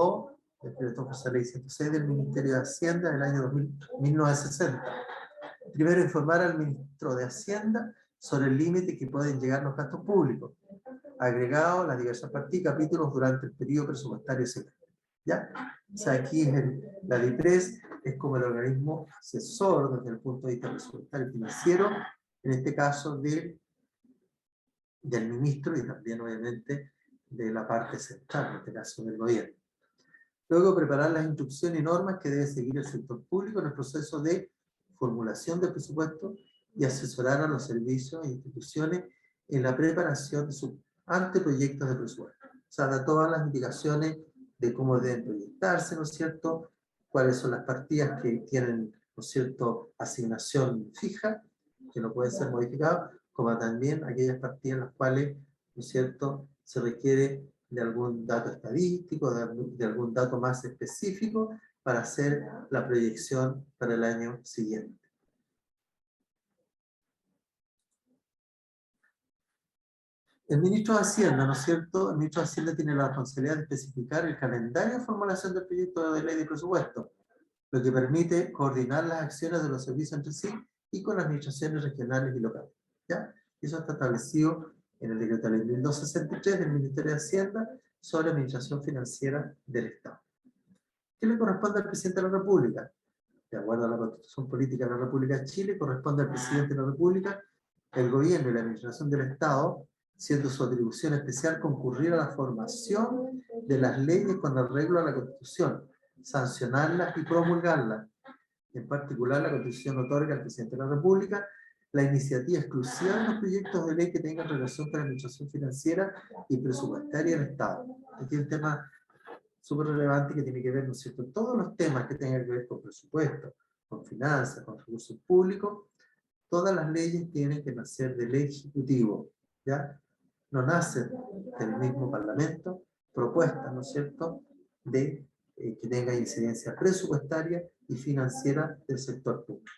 2, Decreto Fuerza Ley 106 del Ministerio de Hacienda del año 1960. Primero, informar al Ministro de Hacienda sobre el límite que pueden llegar los gastos públicos, agregado las diversas partidas y capítulos durante el periodo presupuestario secreto. ¿Ya? O sea, aquí la DIPRES es como el organismo asesor desde el punto de vista presupuestario y financiero, en este caso del ministro y también obviamente de la parte central, en este caso del gobierno. Luego, preparar las instrucciones y normas que debe seguir el sector público en el proceso de formulación del presupuesto y asesorar a los servicios e instituciones en la preparación de sus anteproyectos de presupuesto. O sea, da todas las indicaciones de cómo deben proyectarse, ¿no es cierto? Cuáles son las partidas que tienen, ¿no es cierto?, asignación fija, que no pueden ser modificadas, como también aquellas partidas en las cuales, ¿no es cierto?, se requiere de algún dato estadístico, de algún dato más específico para hacer la proyección para el año siguiente. El ministro de Hacienda, ¿no es cierto? El ministro de Hacienda tiene la responsabilidad de especificar el calendario de formulación del proyecto de ley de presupuesto, lo que permite coordinar las acciones de los servicios entre sí y con las administraciones regionales y locales. ¿Ya? Eso está establecido en el Decreto Ley 1263 del Ministerio de Hacienda sobre Administración Financiera del Estado. ¿Qué le corresponde al Presidente de la República? De acuerdo a la Constitución Política de la República de Chile, corresponde al Presidente de la República el gobierno y la administración del Estado, siendo su atribución especial concurrir a la formación de las leyes con arreglo a la Constitución, sancionarlas y promulgarlas. En particular, la Constitución otorga al Presidente de la República la iniciativa exclusiva de los proyectos de ley que tengan relación con la administración financiera y presupuestaria del Estado. Aquí hay un tema súper relevante que tiene que ver, ¿no es cierto?, todos los temas que tengan que ver con presupuesto, con finanzas, con recursos públicos, todas las leyes tienen que nacer del Ejecutivo, ¿ya? No nacen del mismo Parlamento, propuestas, ¿no es cierto?, de que tenga incidencia presupuestaria y financiera del sector público.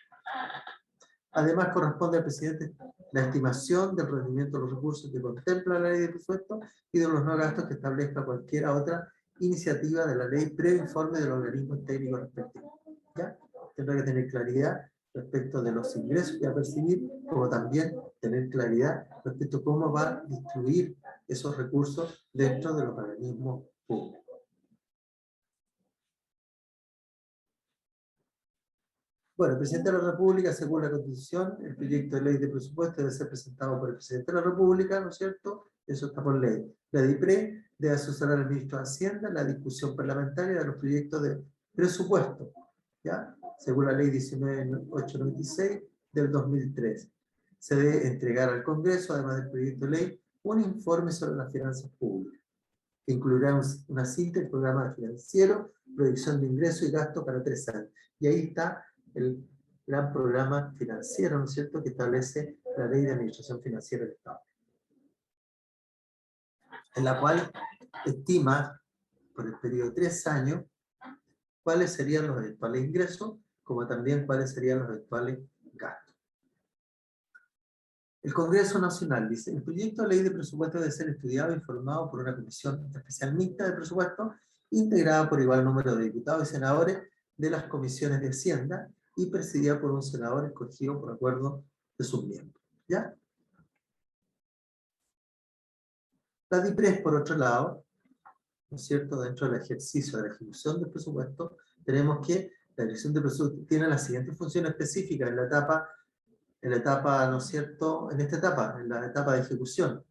Además, corresponde al presidente la estimación del rendimiento de los recursos que contempla la ley de presupuesto y de los no gastos que establezca cualquier otra iniciativa de la ley previo informe de los organismos técnicos respectivos. ¿Ya? Tendrá que tener claridad respecto de los ingresos que va a percibir, como también tener claridad respecto a cómo va a distribuir esos recursos dentro de los organismos públicos. Bueno, el Presidente de la República, según la Constitución, el proyecto de ley de presupuesto debe ser presentado por el Presidente de la República, ¿no es cierto? Eso está por ley. La DIPRE debe asesorar al Ministro de Hacienda en la discusión parlamentaria de los proyectos de presupuesto, ¿ya? Según la ley 19896 del 2003. Se debe entregar al Congreso, además del proyecto de ley, un informe sobre las finanzas públicas, que incluirá una cinta del programa financiero, proyección de ingresos y gastos para 3 años. Y ahí está el gran programa financiero, ¿no es cierto?, que establece la Ley de Administración Financiera del Estado, en la cual estima por el periodo de 3 años cuáles serían los eventuales ingresos, como también cuáles serían los eventuales gastos. El Congreso Nacional dice: el proyecto de ley de presupuesto debe ser estudiado e informado por una comisión especial mixta de presupuesto, integrada por igual número de diputados y senadores de las comisiones de Hacienda, y presidida por un senador escogido por acuerdo de sus miembros. ¿Ya? La DIPRES, por otro lado, ¿no es cierto?, dentro del ejercicio de la ejecución del presupuesto, tenemos que la Dirección de Presupuesto tiene las siguientes funciones específicas en la etapa, ¿no es cierto?, en la etapa de ejecución.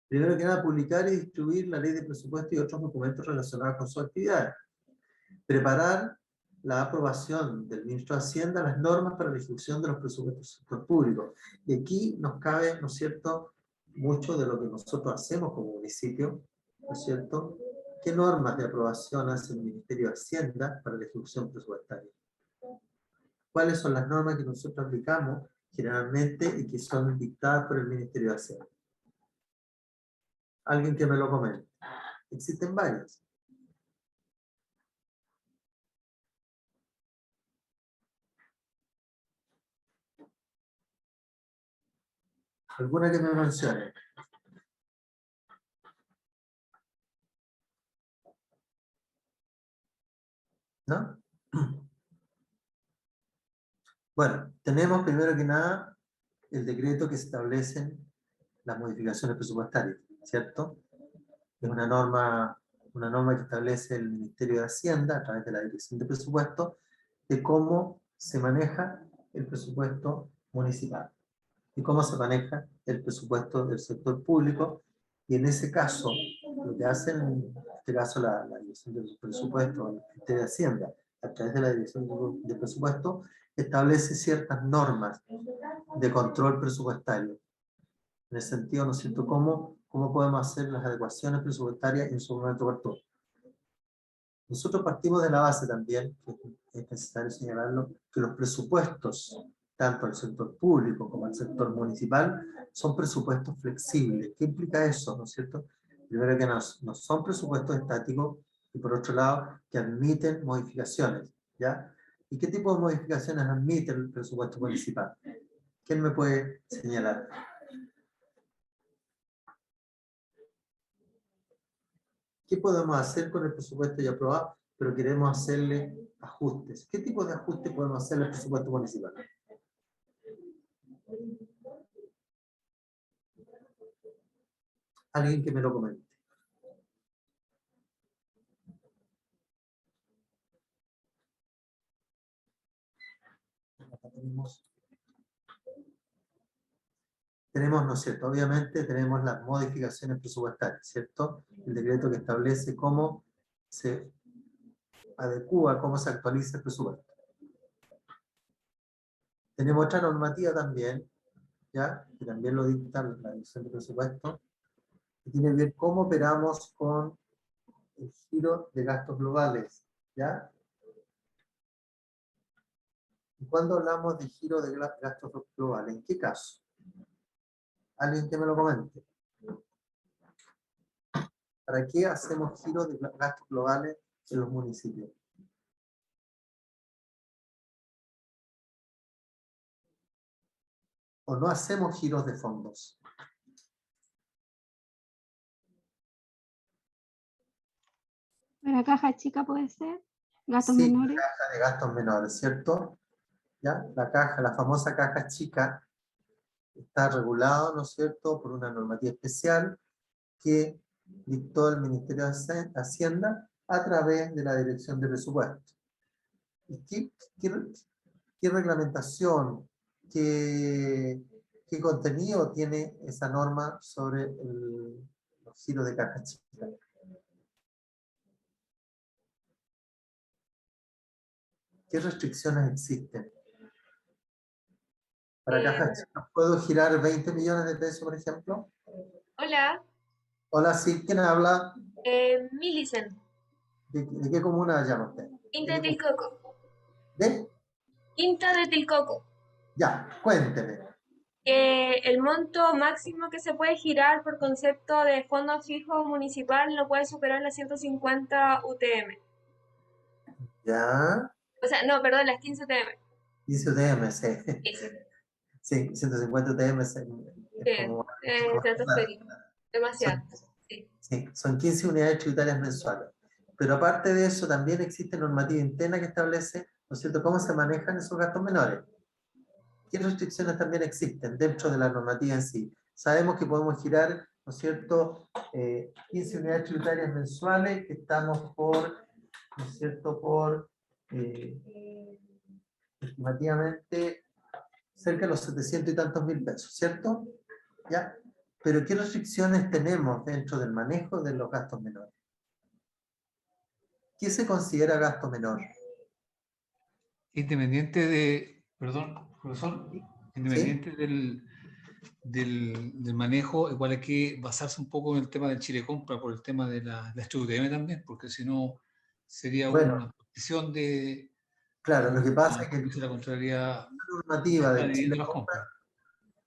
Primero que nada, publicar y distribuir la ley de presupuesto y otros documentos relacionados con su actividad. Preparar la aprobación del ministro de Hacienda, las normas para la ejecución de los presupuestos del sector público. Y aquí nos cabe, ¿no es cierto?, mucho de lo que nosotros hacemos como municipio, ¿no es cierto? ¿Qué normas de aprobación hace el Ministerio de Hacienda para la ejecución presupuestaria? ¿Cuáles son las normas que nosotros aplicamos generalmente y que son dictadas por el Ministerio de Hacienda? Alguien que me lo comente. Existen varias. ¿Alguna que me mencione? ¿No? Bueno, tenemos primero que nada el decreto que establecen las modificaciones presupuestarias, ¿cierto? Es una norma que establece el Ministerio de Hacienda a través de la Dirección de Presupuesto de cómo se maneja el presupuesto municipal y cómo se maneja el presupuesto del sector público. Y en ese caso, lo que hacen, en este caso la Dirección de Presupuesto, el Ministerio de Hacienda, a través de la Dirección de Presupuesto, establece ciertas normas de control presupuestario. En el sentido, ¿no es cierto?, cómo podemos hacer las adecuaciones presupuestarias en su momento oportuno. Nosotros partimos de la base también, que es necesario señalarlo, que los presupuestos, tanto al sector público como al sector municipal, son presupuestos flexibles. ¿Qué implica eso, no es cierto? Primero que no son presupuestos estáticos y por otro lado que admiten modificaciones, ¿ya? ¿Y qué tipo de modificaciones admite el presupuesto municipal? ¿Quién me puede señalar? ¿Qué podemos hacer con el presupuesto ya aprobado, pero queremos hacerle ajustes? ¿Qué tipo de ajustes podemos hacer al presupuesto municipal? Alguien que me lo comente. Tenemos, ¿no es cierto? Obviamente tenemos las modificaciones presupuestarias, ¿cierto? El decreto que establece cómo se adecúa, cómo se actualiza el presupuesto. Tenemos otra normativa también, ¿ya? Que también lo dicta la Dirección de Presupuesto, que tiene que ver cómo operamos con el giro de gastos globales, ¿ya? ¿Y cuando hablamos de giro de gastos globales? ¿En qué caso? Alguien que me lo comente. ¿Para qué hacemos giros de gastos globales en los municipios? ¿O no hacemos giros de fondos? ¿Para caja chica puede ser? ¿Gastos Sí, menores? la caja de gastos menores, ¿cierto? ¿Ya? La caja, la famosa caja chica, está regulado, ¿no es cierto?, por una normativa especial que dictó el Ministerio de Hacienda a través de la Dirección de Presupuesto. ¿Y qué reglamentación, qué contenido tiene esa norma sobre los giros de caja chica? ¿Qué restricciones existen? Para caja chica, ¿puedo girar 20 millones de pesos, por ejemplo? Hola, Hola, sí, ¿quién habla? Millicent, ¿De qué comuna llama usted? Quinta de Tilcoco. ¿De? Quinta de Tilcoco. Ya, cuénteme. El monto máximo que se puede girar por concepto de fondo fijo municipal no puede superar las 150 UTM. Ya, O sea, no, perdón, las 15 UTM. dice UTM, sí. Eso. Sí, 150 UTM es como... Estratosférico. Demasiado. Son, Sí. sí, son 15 unidades tributarias mensuales. Pero aparte de eso, también existe normativa interna que establece, ¿no es cierto?, cómo se manejan esos gastos menores. ¿Qué restricciones también existen dentro de la normativa en sí? Sabemos que podemos girar, ¿no es cierto?, 15 unidades tributarias mensuales, que estamos por, ¿no es cierto?, por estimativamente cerca de los 700 y tantos mil pesos, ¿cierto? ¿Ya? Pero ¿qué restricciones tenemos dentro del manejo de los gastos menores? ¿Qué se considera gasto menor? Independiente de, perdón, profesor, ¿Sí? independiente del manejo, igual hay que basarse un poco en el tema del Chile Compra, por el tema de la HUTM también, porque si no sería Bueno, una posición de, claro, lo que pasa es como que dice la Contraloría, la normativa está del Chile dividiendo las Compra, compras.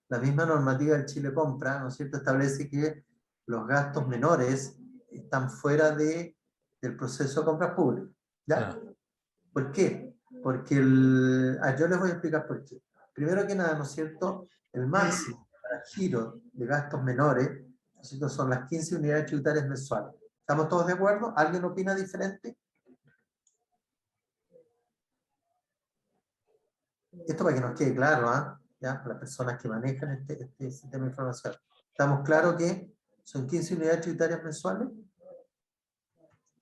la misma normativa del Chile Compra, ¿no es cierto?, establece que los gastos menores están fuera del proceso de compras públicas. ¿Ya? Claro. ¿Por qué? Porque yo les voy a explicar por qué. Primero que nada, ¿no es cierto?, el máximo para giro de gastos menores, ¿no es cierto?, son las 15 unidades tributarias mensuales. ¿Estamos todos de acuerdo? ¿Alguien opina diferente? Esto para que nos quede claro, ¿ah? ¿Ya? Para las personas que manejan este sistema de información. ¿Estamos claros que son 15 unidades tributarias mensuales?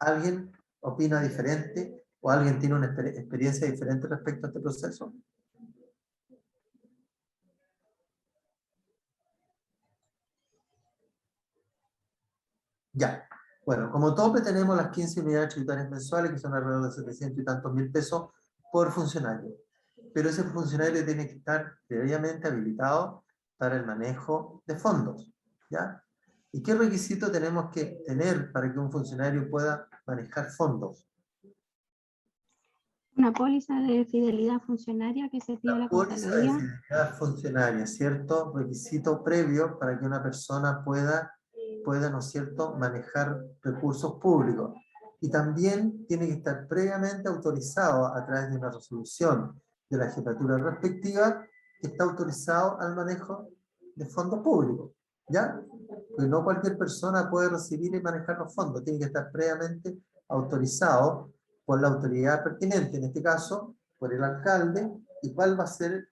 ¿Alguien opina diferente o alguien tiene una experiencia diferente respecto a este proceso? Ya. Bueno, como tope tenemos las 15 unidades tributarias mensuales, que son alrededor de 700 y tantos mil pesos por funcionario. Pero ese funcionario tiene que estar previamente habilitado para el manejo de fondos. ¿Ya? ¿Y qué requisito tenemos que tener para que un funcionario pueda manejar fondos? Una póliza de fidelidad funcionaria que se pide a La la póliza de Contraloría. fidelidad funcionaria, ¿cierto? Requisito previo para que una persona pueda, ¿no es cierto?, manejar recursos públicos. Y también tiene que estar previamente autorizado a través de una resolución de la jefatura respectiva que está autorizado al manejo de fondos públicos. ¿Ya? Porque no cualquier persona puede recibir y manejar los fondos, tiene que estar previamente autorizado por la autoridad pertinente, en este caso, por el alcalde, y cuál va a ser,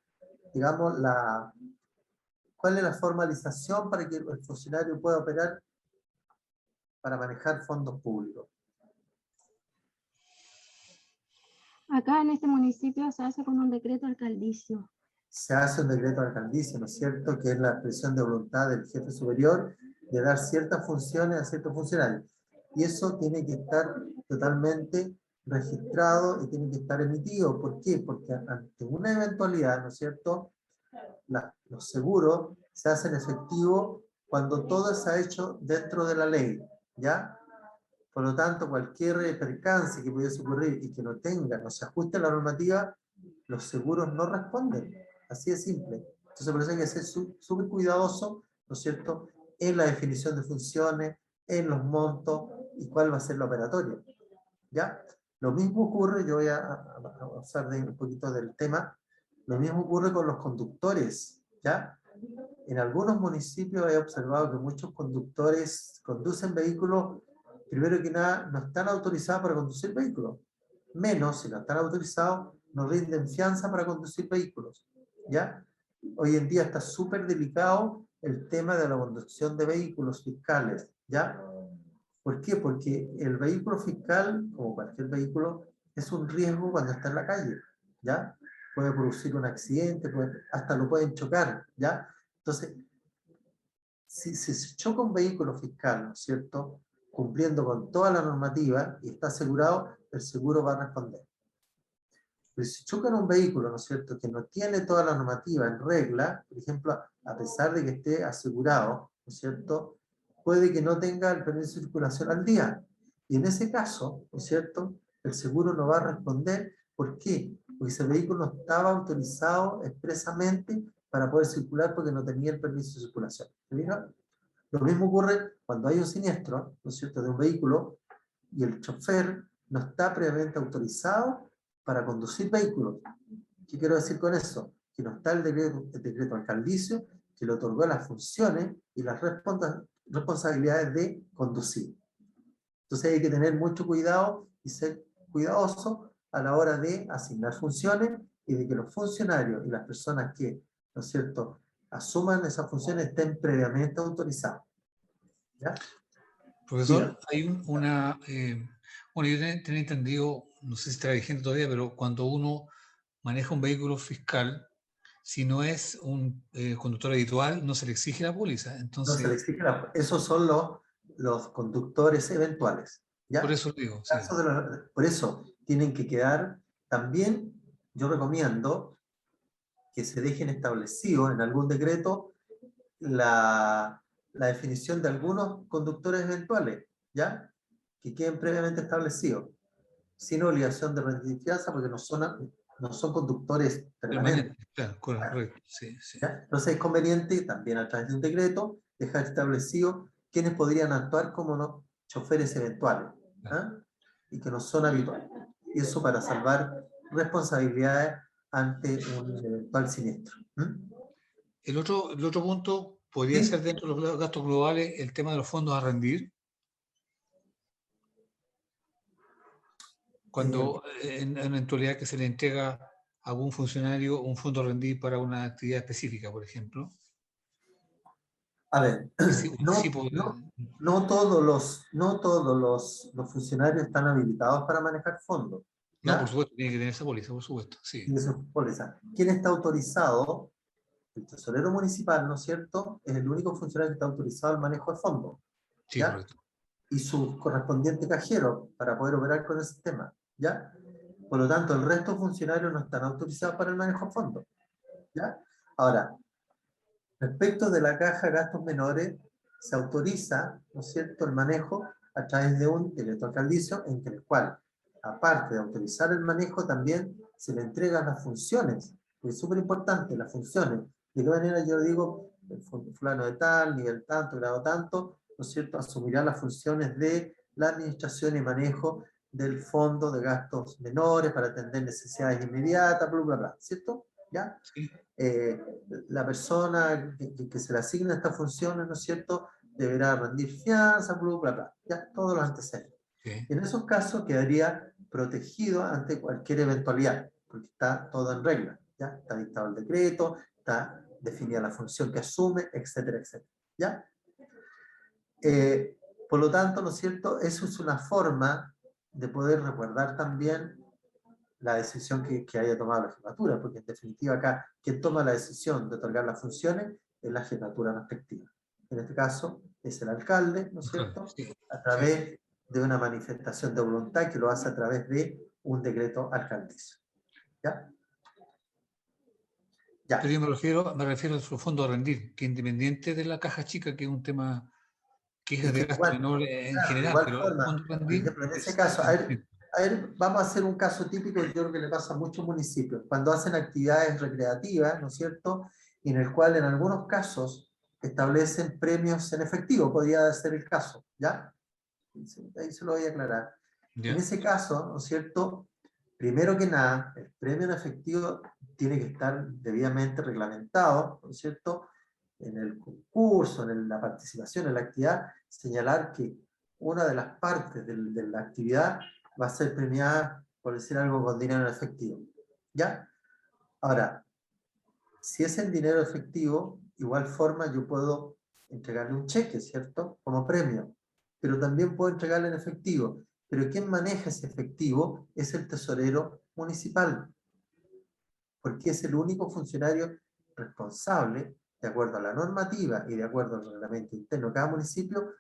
digamos, cuál es la formalización para que el funcionario pueda operar para manejar fondos públicos. Acá en este municipio se hace con un decreto alcaldicio. Se hace un decreto alcaldicio, ¿no es cierto?, que es la expresión de voluntad del jefe superior de dar ciertas funciones a ciertos funcionarios. Y eso tiene que estar totalmente registrado y tiene que estar emitido. ¿Por qué? Porque ante una eventualidad, ¿no es cierto?, los seguros se hacen efectivos cuando todo se ha hecho dentro de la ley, ¿ya? Por lo tanto, cualquier percance que pudiese ocurrir y que no tenga, no se ajuste a la normativa, los seguros no responden. Así de simple. Entonces, por eso hay que ser súper cuidadoso, ¿no es cierto?, en la definición de funciones, en los montos y cuál va a ser la operatoria. ¿Ya? Lo mismo ocurre, yo voy a usar un poquito del tema, lo mismo ocurre con los conductores. ¿Ya? En algunos municipios he observado que muchos conductores conducen vehículos, primero que nada, no están autorizados para conducir vehículos. Menos, si no están autorizados, no rinden fianza para conducir vehículos. ¿Ya? Hoy en día está súper delicado el tema de la conducción de vehículos fiscales. ¿Ya? ¿Por qué? Porque el vehículo fiscal, como cualquier vehículo, es un riesgo cuando está en la calle. ¿Ya? Puede producir un accidente, hasta lo pueden chocar. ¿Ya? Entonces, si se choca un vehículo fiscal, ¿no es cierto?, cumpliendo con toda la normativa y está asegurado, el seguro va a responder. Pero si chocan un vehículo, ¿no es cierto?, que no tiene toda la normativa en regla, por ejemplo, a pesar de que esté asegurado, ¿no es cierto?, puede que no tenga el permiso de circulación al día. Y en ese caso, ¿no es cierto?, el seguro no va a responder. ¿Por qué? Porque ese vehículo no estaba autorizado expresamente para poder circular porque no tenía el permiso de circulación. ¿Se fijan? Lo mismo ocurre cuando hay un siniestro, ¿no es cierto?, de un vehículo y el chofer no está previamente autorizado para conducir vehículos. ¿Qué quiero decir con eso? Que no está el decreto alcaldicio que le otorgó las funciones y las responsabilidades de conducir. Entonces hay que tener mucho cuidado y ser cuidadoso a la hora de asignar funciones y de que los funcionarios y las personas que, ¿no es cierto?, asuman esas funciones estén previamente autorizados. ¿Ya? Profesor, hay bueno, yo tenía entendido, no sé si está vigente todavía, pero cuando uno maneja un vehículo fiscal, si no es un conductor habitual, no se le exige la póliza. No Entonces, se le exige esos son los conductores eventuales. ¿Ya? por eso lo digo. Sí. Por eso tienen que quedar también, yo recomiendo que se dejen establecido en algún decreto la definición de algunos conductores eventuales, ¿ya? Que queden previamente establecidos, sin obligación de rendir fianza, porque no son conductores permanentes. Claro, correcto. Sí, sí. ¿Ya? Entonces es conveniente también a través de un decreto dejar establecido quiénes podrían actuar como choferes eventuales, ¿ah? Y que no son habituales. Y eso para salvar responsabilidades ante un eventual siniestro. El otro punto podría Sí. ser dentro de los gastos globales el tema de los fondos a rendir. Cuando en eventualidad que se le entrega a algún funcionario un fondo a rendir para una actividad específica, por ejemplo. A ver, Sí, no todos los funcionarios están habilitados para manejar fondos. ¿Ya? No, por supuesto, tiene que tener esa póliza, por supuesto. Sí. Tiene esa póliza. ¿Quién está autorizado? El tesorero municipal, ¿no es cierto? Es el único funcionario que está autorizado al manejo de fondos. Sí, ¿ya? correcto. Y su correspondiente cajero para poder operar con el sistema. ¿Ya? Por lo tanto, el resto de funcionarios no están autorizados para el manejo de fondos. ¿Ya? Ahora, respecto de la caja de gastos menores, se autoriza, ¿no es cierto?, el manejo a través de un decreto alcaldicio en el cual, aparte de autorizar el manejo, también se le entregan las funciones. Es súper importante, las funciones. De qué manera yo digo, el fulano de tal, nivel tanto, grado tanto, ¿no es cierto?, asumirá las funciones de la administración y manejo del fondo de gastos menores para atender necesidades inmediatas, bla, bla, bla, ¿cierto? ¿Ya? Sí. La persona que se le asigna estas funciones, ¿no es cierto?, deberá rendir fianza, bla, bla, bla, ya, todos los antecedentes. Sí. Y en esos casos quedaría protegido ante cualquier eventualidad, porque está todo en regla, ya, está dictado el decreto, está definida la función que asume, etcétera, etcétera, ¿ya? Por lo tanto, ¿no es cierto?, eso es una forma de poder resguardar también la decisión que haya tomado la jefatura, porque en definitiva acá quien toma la decisión de otorgar las funciones es la jefatura respectiva. En este caso es el alcalde, ¿no es cierto?, Sí. a través de una manifestación de voluntad que lo hace a través de un decreto alcaldicio. ¿Ya? Ya. Pero yo me refiero a su fondo a rendir, que independiente de la caja chica, que es un tema que es de gasto menor en general, igual pero forma, el fondo a por rendir ejemplo, en ese caso, a ver, vamos a hacer un caso típico, yo creo que le pasa a muchos municipios, cuando hacen actividades recreativas, ¿no es cierto?, y en el cual en algunos casos establecen premios en efectivo, podría ser el caso, ¿ya? Ahí se lo voy a aclarar. ¿ya? En ese caso, ¿no es cierto?, primero que nada, el premio en efectivo tiene que estar debidamente reglamentado, ¿no es cierto?, en el concurso, en la participación en la actividad, señalar que una de las partes de la actividad va a ser premiada, por decir algo, con dinero en efectivo. ¿Ya? Ahora, si es en dinero efectivo, igual forma yo puedo entregarle un cheque, ¿cierto?, como premio, pero también puedo entregarle en efectivo. Pero quien maneja ese efectivo es el tesorero municipal, porque es el único funcionario responsable, de acuerdo a la normativa y de acuerdo al reglamento interno de cada municipio,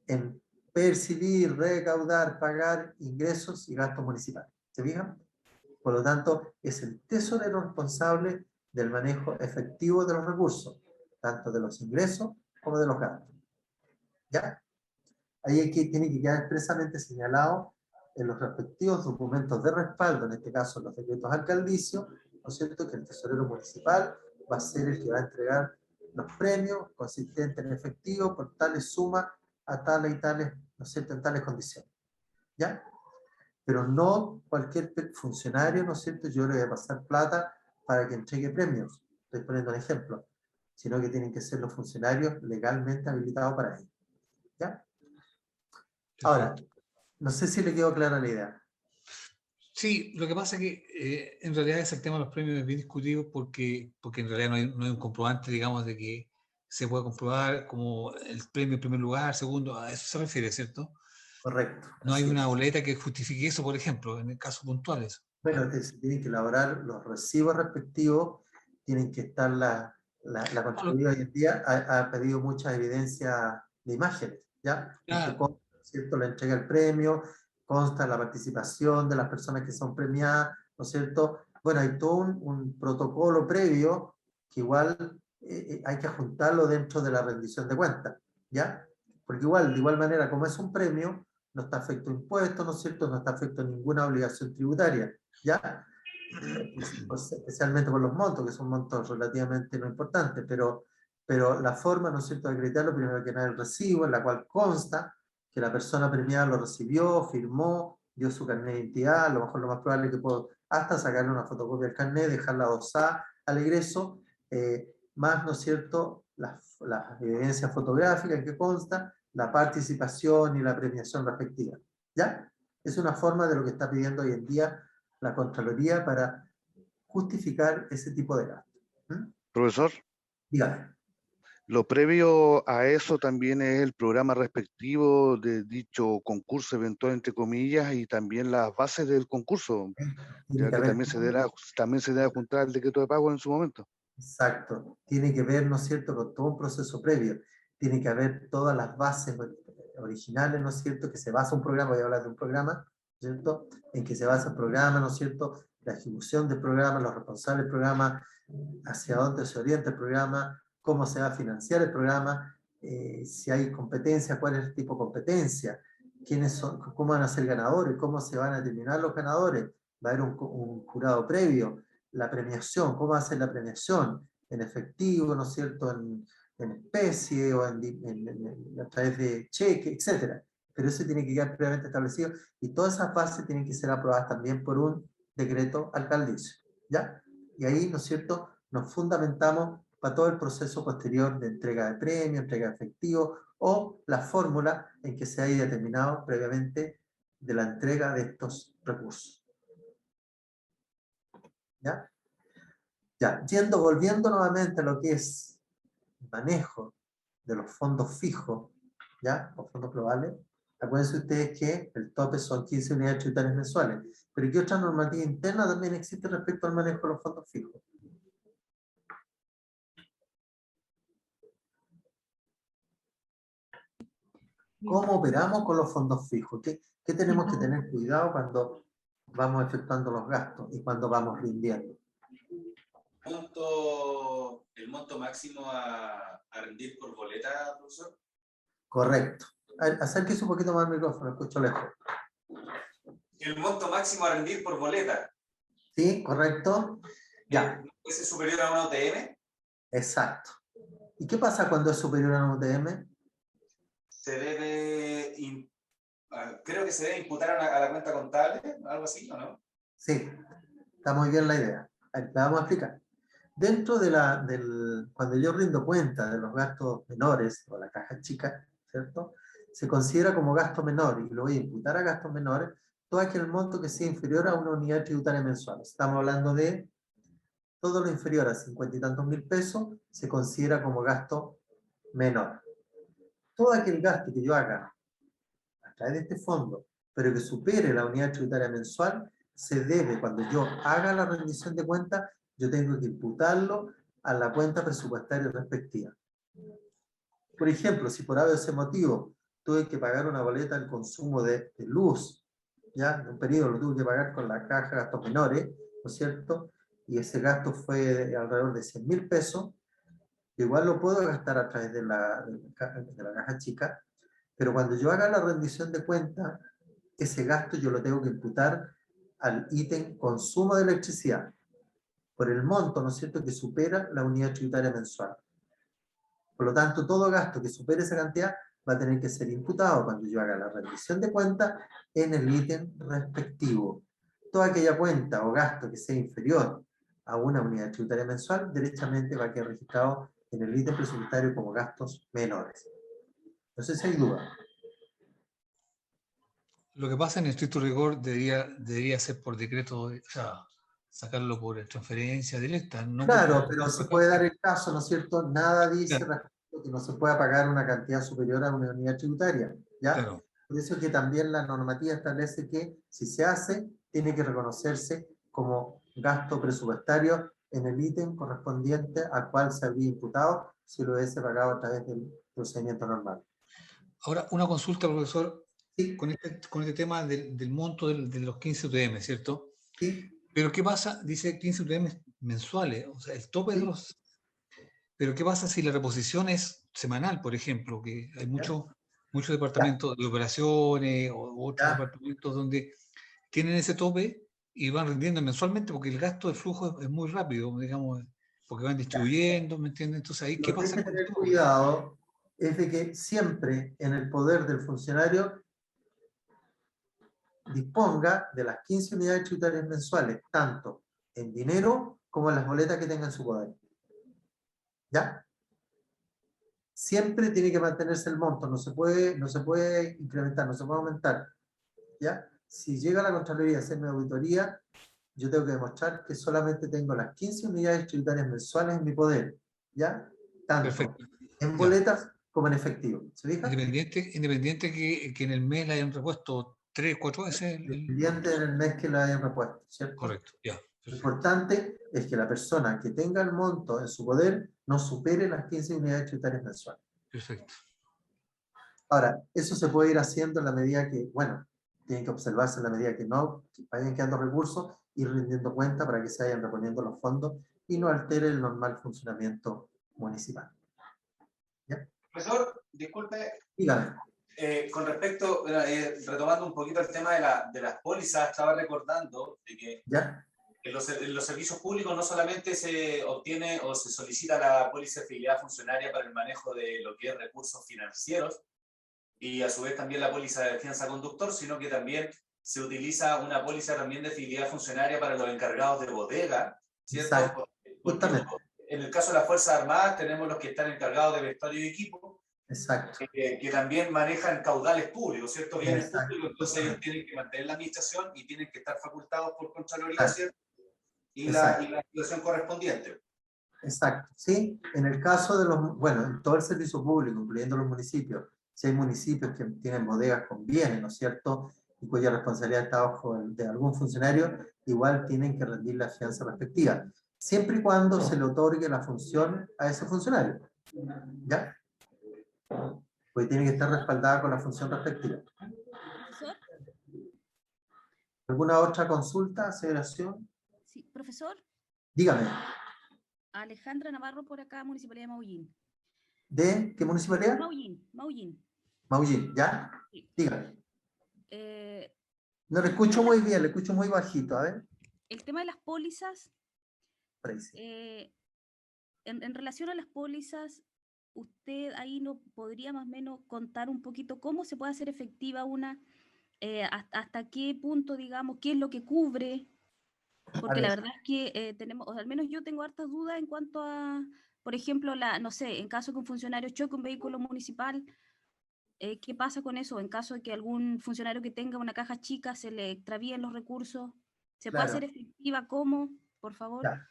en percibir, recaudar, pagar ingresos y gastos municipales. ¿Se fijan? Por lo tanto, es el tesorero responsable del manejo efectivo de los recursos, tanto de los ingresos como de los gastos. ¿Ya? Ahí tiene que quedar expresamente señalado en los respectivos documentos de respaldo, en este caso los decretos alcaldicios, ¿no es cierto?, que el tesorero municipal va a ser el que va a entregar los premios consistentes en efectivo por tales sumas a tales y tales, ¿no es cierto?, en tales condiciones. ¿Ya? Pero no cualquier funcionario, ¿no es cierto?, yo le voy a pasar plata para que entregue premios, estoy poniendo un ejemplo, sino que tienen que ser los funcionarios legalmente habilitados para ello. ¿Ya? Ahora, no sé si le quedó clara la idea. Sí, lo que pasa es que en realidad ese tema de los premios es bien discutido porque en realidad no hay un comprobante, digamos, de que se pueda comprobar como el premio en primer lugar, segundo, a eso se refiere, ¿cierto? Correcto. No hay una boleta que justifique eso, por ejemplo, en el caso puntuales. Bueno, se tienen que elaborar los recibos respectivos tienen que estar la Contraloría hoy en día ha pedido mucha evidencia de imágenes, ¿ya? En que consta, ¿cierto?, la entrega del premio, consta la participación de las personas que son premiadas, ¿no es cierto? Bueno, hay todo un protocolo previo que igual hay que juntarlo dentro de la rendición de cuentas, ¿ya? Porque igual, de igual manera, como es un premio, no está afecto a impuestos, ¿no es cierto? No está afecto a ninguna obligación tributaria, ¿ya? Pues, especialmente por los montos, que son montos relativamente no importantes, pero la forma, ¿no es cierto?, de acreditarlo, primero que nada el recibo, en la cual consta que la persona premiada lo recibió, firmó, dio su carnet de identidad, a lo mejor lo más probable es que puedo hasta sacarle una fotocopia del carnet, dejarla adosada al egreso, más, ¿no es cierto?, las evidencias fotográficas que consta, la participación y la premiación respectiva, ¿ya? Es una forma de lo que está pidiendo hoy en día la Contraloría para justificar ese tipo de gastos. Profesor, Dígame. lo previo a eso también es el programa respectivo de dicho concurso eventual, entre comillas, y también las bases del concurso, ya que también se debe juntar el decreto de pago en su momento. Exacto. Tiene que ver, ¿no es cierto?, con todo un proceso previo. Tiene que haber todas las bases originales, ¿no es cierto?, que se basa un programa, voy a hablar de un programa, ¿cierto?, en que se basa el programa, ¿no es cierto?, la ejecución del programa, los responsables del programa, hacia dónde se orienta el programa, cómo se va a financiar el programa, si hay competencia, cuál es el tipo de competencia, quiénes son, cómo van a ser ganadores, cómo se van a determinar los ganadores, va a haber un jurado previo, la premiación, cómo va a ser la premiación, en efectivo, ¿no es cierto?, en especie o a través de cheque, etc. Pero eso tiene que quedar previamente establecido y todas esas bases tienen que ser aprobadas también por un decreto alcaldicio, ¿ya? Y ahí, ¿no es cierto?, nos fundamentamos para todo el proceso posterior de entrega de premio, entrega de efectivo o la fórmula en que se haya determinado previamente de la entrega de estos recursos. ¿Ya? Ya, volviendo nuevamente a lo que es el manejo de los fondos fijos, ¿ya? Los fondos globales, acuérdense ustedes que el tope son 15 unidades tributarias mensuales, pero ¿qué otra normativa interna también existe respecto al manejo de los fondos fijos? ¿Cómo operamos con los fondos fijos? ¿Qué tenemos que tener cuidado cuando vamos efectuando los gastos y cuando vamos rindiendo? ¿El monto máximo a rendir por boleta, profesor? Correcto. Acérquese un poquito más al micrófono, escucho lejos. El monto máximo a rendir por boleta. Sí, correcto. Ya. ¿Puede ser superior a una UTM? Exacto. ¿Y qué pasa cuando es superior a una UTM? Se debe, creo que se debe imputar a la cuenta contable, algo así, ¿o no? Sí, está muy bien la idea. La vamos a explicar. Dentro cuando yo rindo cuenta de los gastos menores, o la caja chica, ¿cierto?, se considera como gasto menor, y lo voy a imputar a gastos menores, todo aquel monto que sea inferior a una unidad tributaria mensual. Estamos hablando de todo lo inferior a 50 y tantos mil pesos, se considera como gasto menor. Todo aquel gasto que yo haga a través de este fondo, pero que supere la unidad tributaria mensual, se debe, cuando yo haga la rendición de cuentas, yo tengo que imputarlo a la cuenta presupuestaria respectiva. Por ejemplo, si por ese motivo tuve que pagar una boleta del consumo de luz, ¿ya? En un periodo lo tuve que pagar con la caja de gastos menores, ¿no es cierto?, y ese gasto fue de alrededor de 100.000 pesos, igual lo puedo gastar a través de la caja chica, pero cuando yo haga la rendición de cuenta, ese gasto yo lo tengo que imputar al ítem consumo de electricidad, por el monto, ¿no es cierto?, que supera la unidad tributaria mensual. Por lo tanto, todo gasto que supere esa cantidad va a tener que ser imputado cuando yo haga la rendición de cuenta en el ítem respectivo. Toda aquella cuenta o gasto que sea inferior a una unidad tributaria mensual, derechamente va a quedar registrado en el ítem presupuestario como gastos menores. No sé si hay duda. Lo que pasa en estricto rigor debería ser por decreto, o sea, sacarlo por transferencia directa. No claro, pero se puede dar el caso, ¿no es cierto? Nada dice respecto que no se pueda pagar una cantidad superior a una unidad tributaria, ¿ya? Claro. Por eso es que también la normativa establece que si se hace, tiene que reconocerse como gasto presupuestario en el ítem correspondiente al cual se había imputado si lo hubiese pagado a través del procedimiento normal. Ahora, una consulta, profesor, Sí, con este tema del monto de los 15 UTM, ¿cierto? sí, Pero ¿qué pasa? Dice 15 UTM mensuales, o sea, el tope de sí. los... Pero ¿qué pasa si la reposición es semanal, por ejemplo? Que hay muchos departamentos de operaciones o otros Ya. departamentos donde tienen ese tope y van rindiendo mensualmente porque el gasto de flujo es muy rápido, digamos, porque van distribuyendo, ¿me entiendes? Entonces ahí, ¿qué Lo que hay pasa que con tener todo? cuidado es de que siempre en el poder del funcionario disponga de las 15 unidades tributarias mensuales, tanto en dinero como en las boletas que tenga en su poder. ¿Ya? Siempre tiene que mantenerse el monto, no se puede incrementar, no se puede aumentar. ¿Ya? Si llega la Contraloría a hacerme auditoría, yo tengo que demostrar que solamente tengo las 15 unidades tributarias mensuales en mi poder. ¿Ya? Tanto Perfecto. en Ya. boletas como en efectivo. ¿Se fija? Independiente que en el mes le hayan repuesto 3, 4 veces el Independiente en el mes que lo hayan repuesto, ¿cierto? correcto, ya. Lo Perfecto. importante es que la persona que tenga el monto en su poder no supere las 15 unidades tributarias mensuales. Perfecto. Ahora, eso se puede ir haciendo en la medida que, bueno, tienen que observarse en la medida que no que vayan quedando recursos, ir rindiendo cuenta para que se vayan reponiendo los fondos y no altere el normal funcionamiento municipal. ¿Ya? Profesor, disculpe, Dígame. con respecto, retomando un poquito el tema de las pólizas, estaba recordando de que ¿Ya? en los servicios públicos no solamente se obtiene o se solicita la póliza de fidelidad funcionaria para el manejo de lo que es recursos financieros y a su vez también la póliza de fianza conductor, sino que también se utiliza una póliza también de fidelidad funcionaria para los encargados de bodega, ¿cierto? Exacto. Porque Justamente. en el caso de las Fuerzas Armadas tenemos los que están encargados de vestuario y equipo, Exacto. que también manejan caudales públicos, ¿cierto? Bienes Exacto. públicos, entonces ellos tienen que mantener la administración y tienen que estar facultados por Contraloría, ¿cierto? Y la situación correspondiente. Exacto, sí. En el caso de los, bueno, en todo el servicio público, incluyendo los municipios, si hay municipios que tienen bodegas con bienes, ¿no es cierto?, y cuya responsabilidad está bajo de algún funcionario, igual tienen que rendir la fianza respectiva, siempre y cuando se le otorgue la función a ese funcionario, ¿ya? Pues tiene que estar respaldada con la función respectiva. Profesor. ¿Alguna otra consulta, aseveración? Sí, profesor. Dígame. Alejandra Navarro por acá, Municipalidad de Maullín. ¿De qué municipalidad? Maullín. Maullín, ¿ya? Sí. Dígame. Eh, No le escucho muy bien, le escucho muy bajito, a ver. el tema de las pólizas, en relación a las pólizas, usted ahí no podría más o menos contar un poquito cómo se puede hacer efectiva una, hasta qué punto, digamos, qué es lo que cubre, porque la verdad es que tenemos, o al menos yo tengo hartas dudas en cuanto a, por ejemplo, no sé, en caso que un funcionario choque un vehículo municipal, ¿qué pasa con eso? En caso de que algún funcionario que tenga una caja chica se le extravíen los recursos, ¿se puede hacer efectiva? ¿Cómo? Por favor. Ya.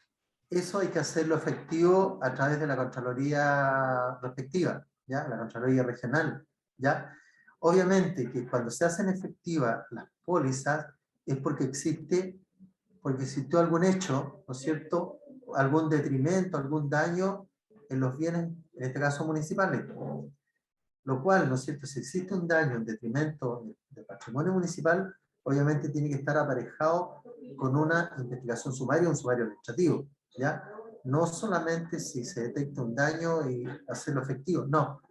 Eso hay que hacerlo efectivo a través de la Contraloría respectiva, ¿ya? La Contraloría regional, ¿ya? Obviamente que cuando se hacen efectivas las pólizas es porque existió algún hecho, ¿no es cierto? Algún detrimento, algún daño en los bienes, en este caso municipales. Lo cual, ¿no es cierto? Si existe un daño, un detrimento del patrimonio municipal, obviamente tiene que estar aparejado con una investigación sumaria, un sumario administrativo, ¿ya? No solamente si se detecta un daño y hacerlo efectivo, no.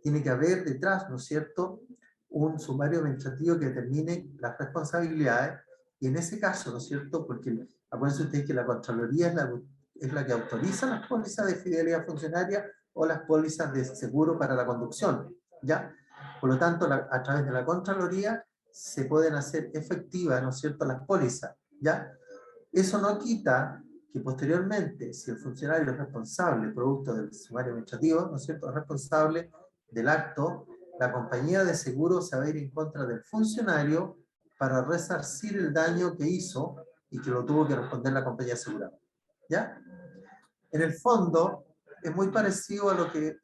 Tiene que haber detrás, ¿no es cierto?, un sumario administrativo que determine las responsabilidades, y en ese caso, ¿no es cierto?, porque acuérdense ustedes que la Contraloría es la que autoriza las pólizas de fidelidad funcionaria o las pólizas de seguro para la conducción, ¿ya? Por lo tanto, a través de la Contraloría se pueden hacer efectivas, ¿no es cierto?, las pólizas, ¿ya? Eso no quita que posteriormente, si el funcionario es responsable, producto del sumario administrativo, ¿no es cierto?, es responsable del acto, la compañía de seguro se va a ir en contra del funcionario para resarcir el daño que hizo y que lo tuvo que responder la compañía asegurada, ¿ya? En el fondo, es muy parecido a lo que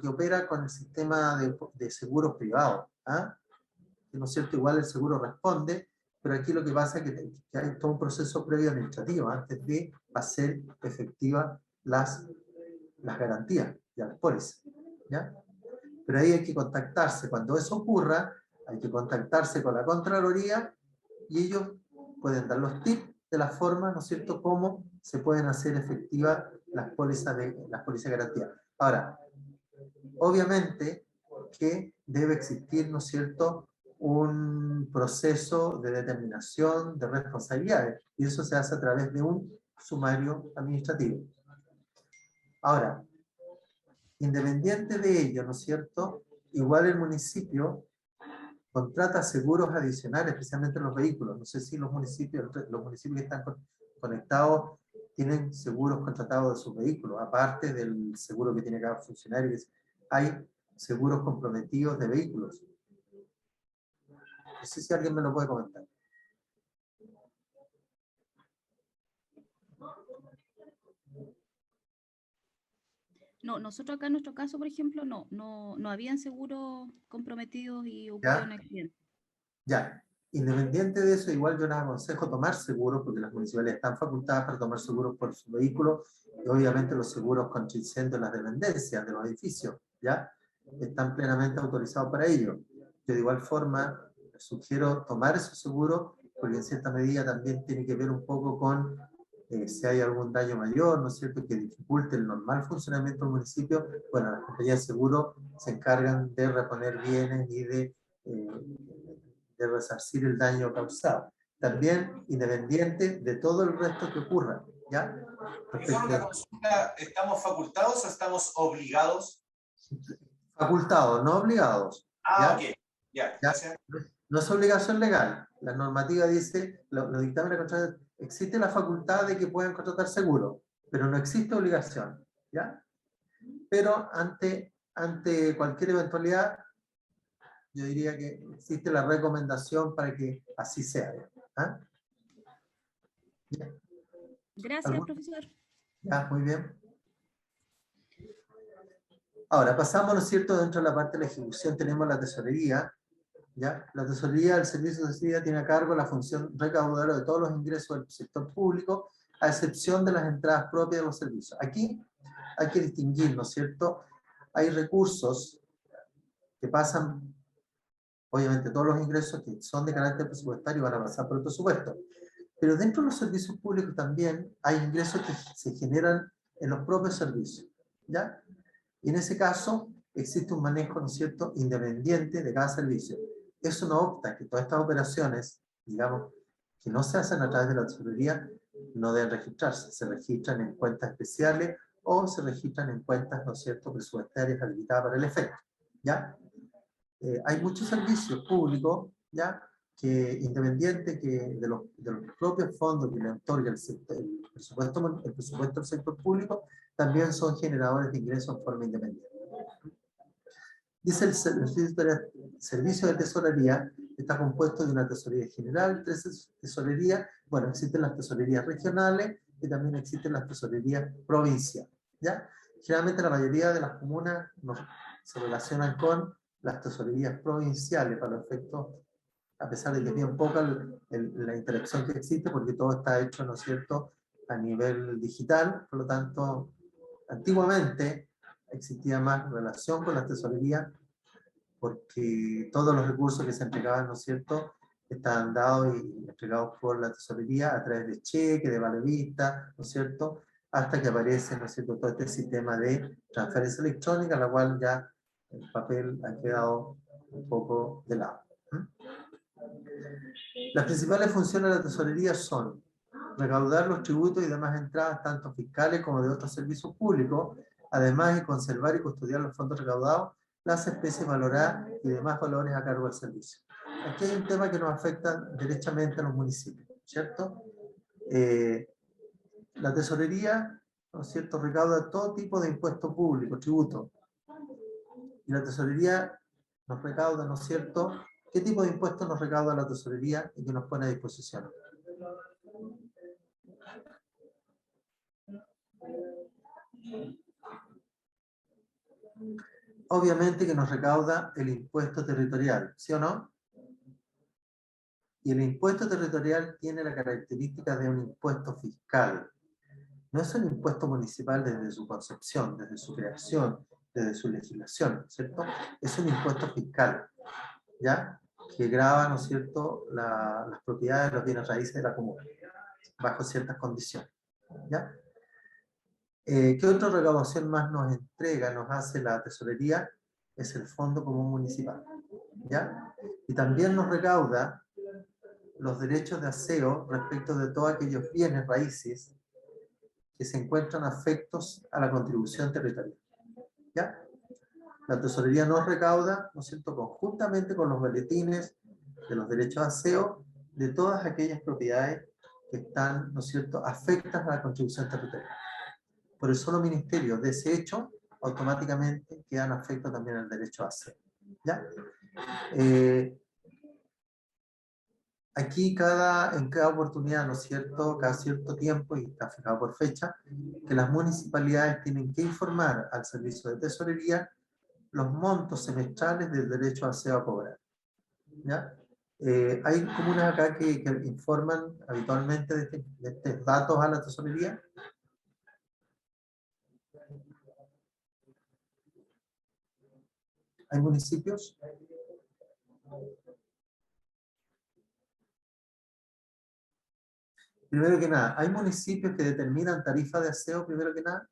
opera con el sistema de seguros privados, ¿ah? ¿No es cierto? Igual el seguro responde, pero aquí lo que pasa es que hay todo un proceso previo administrativo antes de hacer efectiva las garantías y las pólizas, ¿ya? Pero ahí hay que contactarse. Cuando eso ocurra, hay que contactarse con la Contraloría y ellos pueden dar los tips de la forma, ¿no es cierto?, cómo se pueden hacer efectivas las pólizas de garantía. Ahora, obviamente que debe existir, ¿no es cierto?, un proceso de determinación de responsabilidades, y eso se hace a través de un sumario administrativo. Ahora, independiente de ello, ¿no es cierto?, igual el municipio contrata seguros adicionales, especialmente los vehículos. No sé si los municipios que están conectados tienen seguros contratados de sus vehículos, aparte del seguro que tiene cada funcionario. Hay seguros comprometidos de vehículos. No sé si alguien me lo puede comentar. No, nosotros acá en nuestro caso, por ejemplo, no habían seguros comprometidos y ocurrió un accidente. Ya, independiente de eso, igual yo les aconsejo tomar seguros, porque las municipalidades están facultadas para tomar seguros por su vehículo, y obviamente los seguros contra incendios en las dependencias de los edificios, ¿ya? Están plenamente autorizados para ello. Yo de igual forma sugiero tomar esos seguros, porque en cierta medida también tiene que ver un poco con si hay algún daño mayor, ¿no es cierto?, que dificulte el normal funcionamiento del municipio. Bueno, las compañías de seguro se encargan de reponer bienes y de resarcir el daño causado. También independiente de todo el resto que ocurra, ¿ya? Perdón, una consulta, ¿estamos facultados o estamos obligados? Facultados, no obligados. Ah, ¿ya? ok, ya, gracias. No es obligación legal. La normativa dice, los dictámenes contrarios, existe la facultad de que puedan contratar seguro, pero no existe obligación, ¿ya? Pero ante cualquier eventualidad, yo diría que existe la recomendación para que así sea. ¿Ah? Gracias, profesor. Ya, muy bien. Ahora, pasamos, ¿no es cierto?, dentro de la parte de la ejecución tenemos la tesorería, ¿ya? La tesorería del servicio de tesorería tiene a cargo la función recaudadora de todos los ingresos del sector público, a excepción de las entradas propias de los servicios. Aquí hay que distinguir, ¿no es cierto? Hay recursos que pasan, obviamente todos los ingresos que son de carácter presupuestario van a pasar por el presupuesto, pero dentro de los servicios públicos también hay ingresos que se generan en los propios servicios, ¿ya? Y en ese caso existe un manejo, ¿no es cierto?, independiente de cada servicio. Eso no obsta que todas estas operaciones, digamos, que no se hacen a través de la tesorería, no deben registrarse. Se registran en cuentas especiales o se registran en cuentas, ¿no es cierto?, presupuestarias habilitadas para el efecto, ¿ya? Hay muchos servicios públicos, ¿ya?, que independiente de los propios fondos que le otorga el presupuesto del sector público, también son generadores de ingresos en forma independiente. Dice el servicio de tesorería está compuesto de una tesorería general, 3 tesorerías. Bueno, existen las tesorerías regionales y también existen las tesorerías provinciales, ¿ya? Generalmente la mayoría de las comunas se relacionan con las tesorerías provinciales para los efectos, a pesar de que es bien poca la interacción que existe, porque todo está hecho, ¿no es cierto?, a nivel digital. Por lo tanto, antiguamente existía más relación con la tesorería, porque todos los recursos que se entregaban, ¿no es cierto?, estaban dados y entregados por la tesorería a través de cheque, de vale vista, ¿no es cierto?, hasta que aparece, ¿no es cierto?, todo este sistema de transferencia electrónica, la cual ya el papel ha quedado un poco de lado. Las principales funciones de la tesorería son recaudar los tributos y demás entradas, tanto fiscales como de otros servicios públicos, además de conservar y custodiar los fondos recaudados, las especies valoradas y demás valores a cargo del servicio. Aquí hay un tema que nos afecta derechamente a los municipios, ¿cierto? La tesorería, ¿no es cierto?, recauda todo tipo de impuestos públicos, tributos. Y la tesorería nos recauda, ¿no es cierto?, ¿qué tipo de impuestos nos recauda la tesorería y que nos pone a disposición? Obviamente que nos recauda el impuesto territorial, ¿sí o no? Y el impuesto territorial tiene la característica de un impuesto fiscal. No es un impuesto municipal desde su concepción, desde su creación, desde su legislación, ¿cierto? Es un impuesto fiscal, ¿ya? Que grava, ¿no es cierto?, las propiedades, los bienes raíces de la comuna, bajo ciertas condiciones, ¿ya? ¿Qué otra recaudación más nos entrega, nos hace la tesorería? Es el Fondo Común Municipal, ¿ya? Y también nos recauda los derechos de aseo respecto de todos aquellos bienes raíces que se encuentran afectos a la contribución territorial, ¿ya? La tesorería nos recauda, ¿no es cierto?, conjuntamente con los boletines de los derechos de aseo de todas aquellas propiedades que están, ¿no es cierto?, afectas a la contribución territorial. Por el solo ministerio de ese hecho, automáticamente quedan afectos también al derecho a aseo, ¿ya? Aquí en cada oportunidad, ¿no es cierto?, cada cierto tiempo, y está fijado por fecha, que las municipalidades tienen que informar al servicio de tesorería los montos semestrales del derecho a aseo a cobrar, ¿ya? Hay comunas acá que informan habitualmente de estos datos a la tesorería. ¿Hay municipios? Primero que nada, ¿hay municipios que determinan tarifa de aseo primero que nada?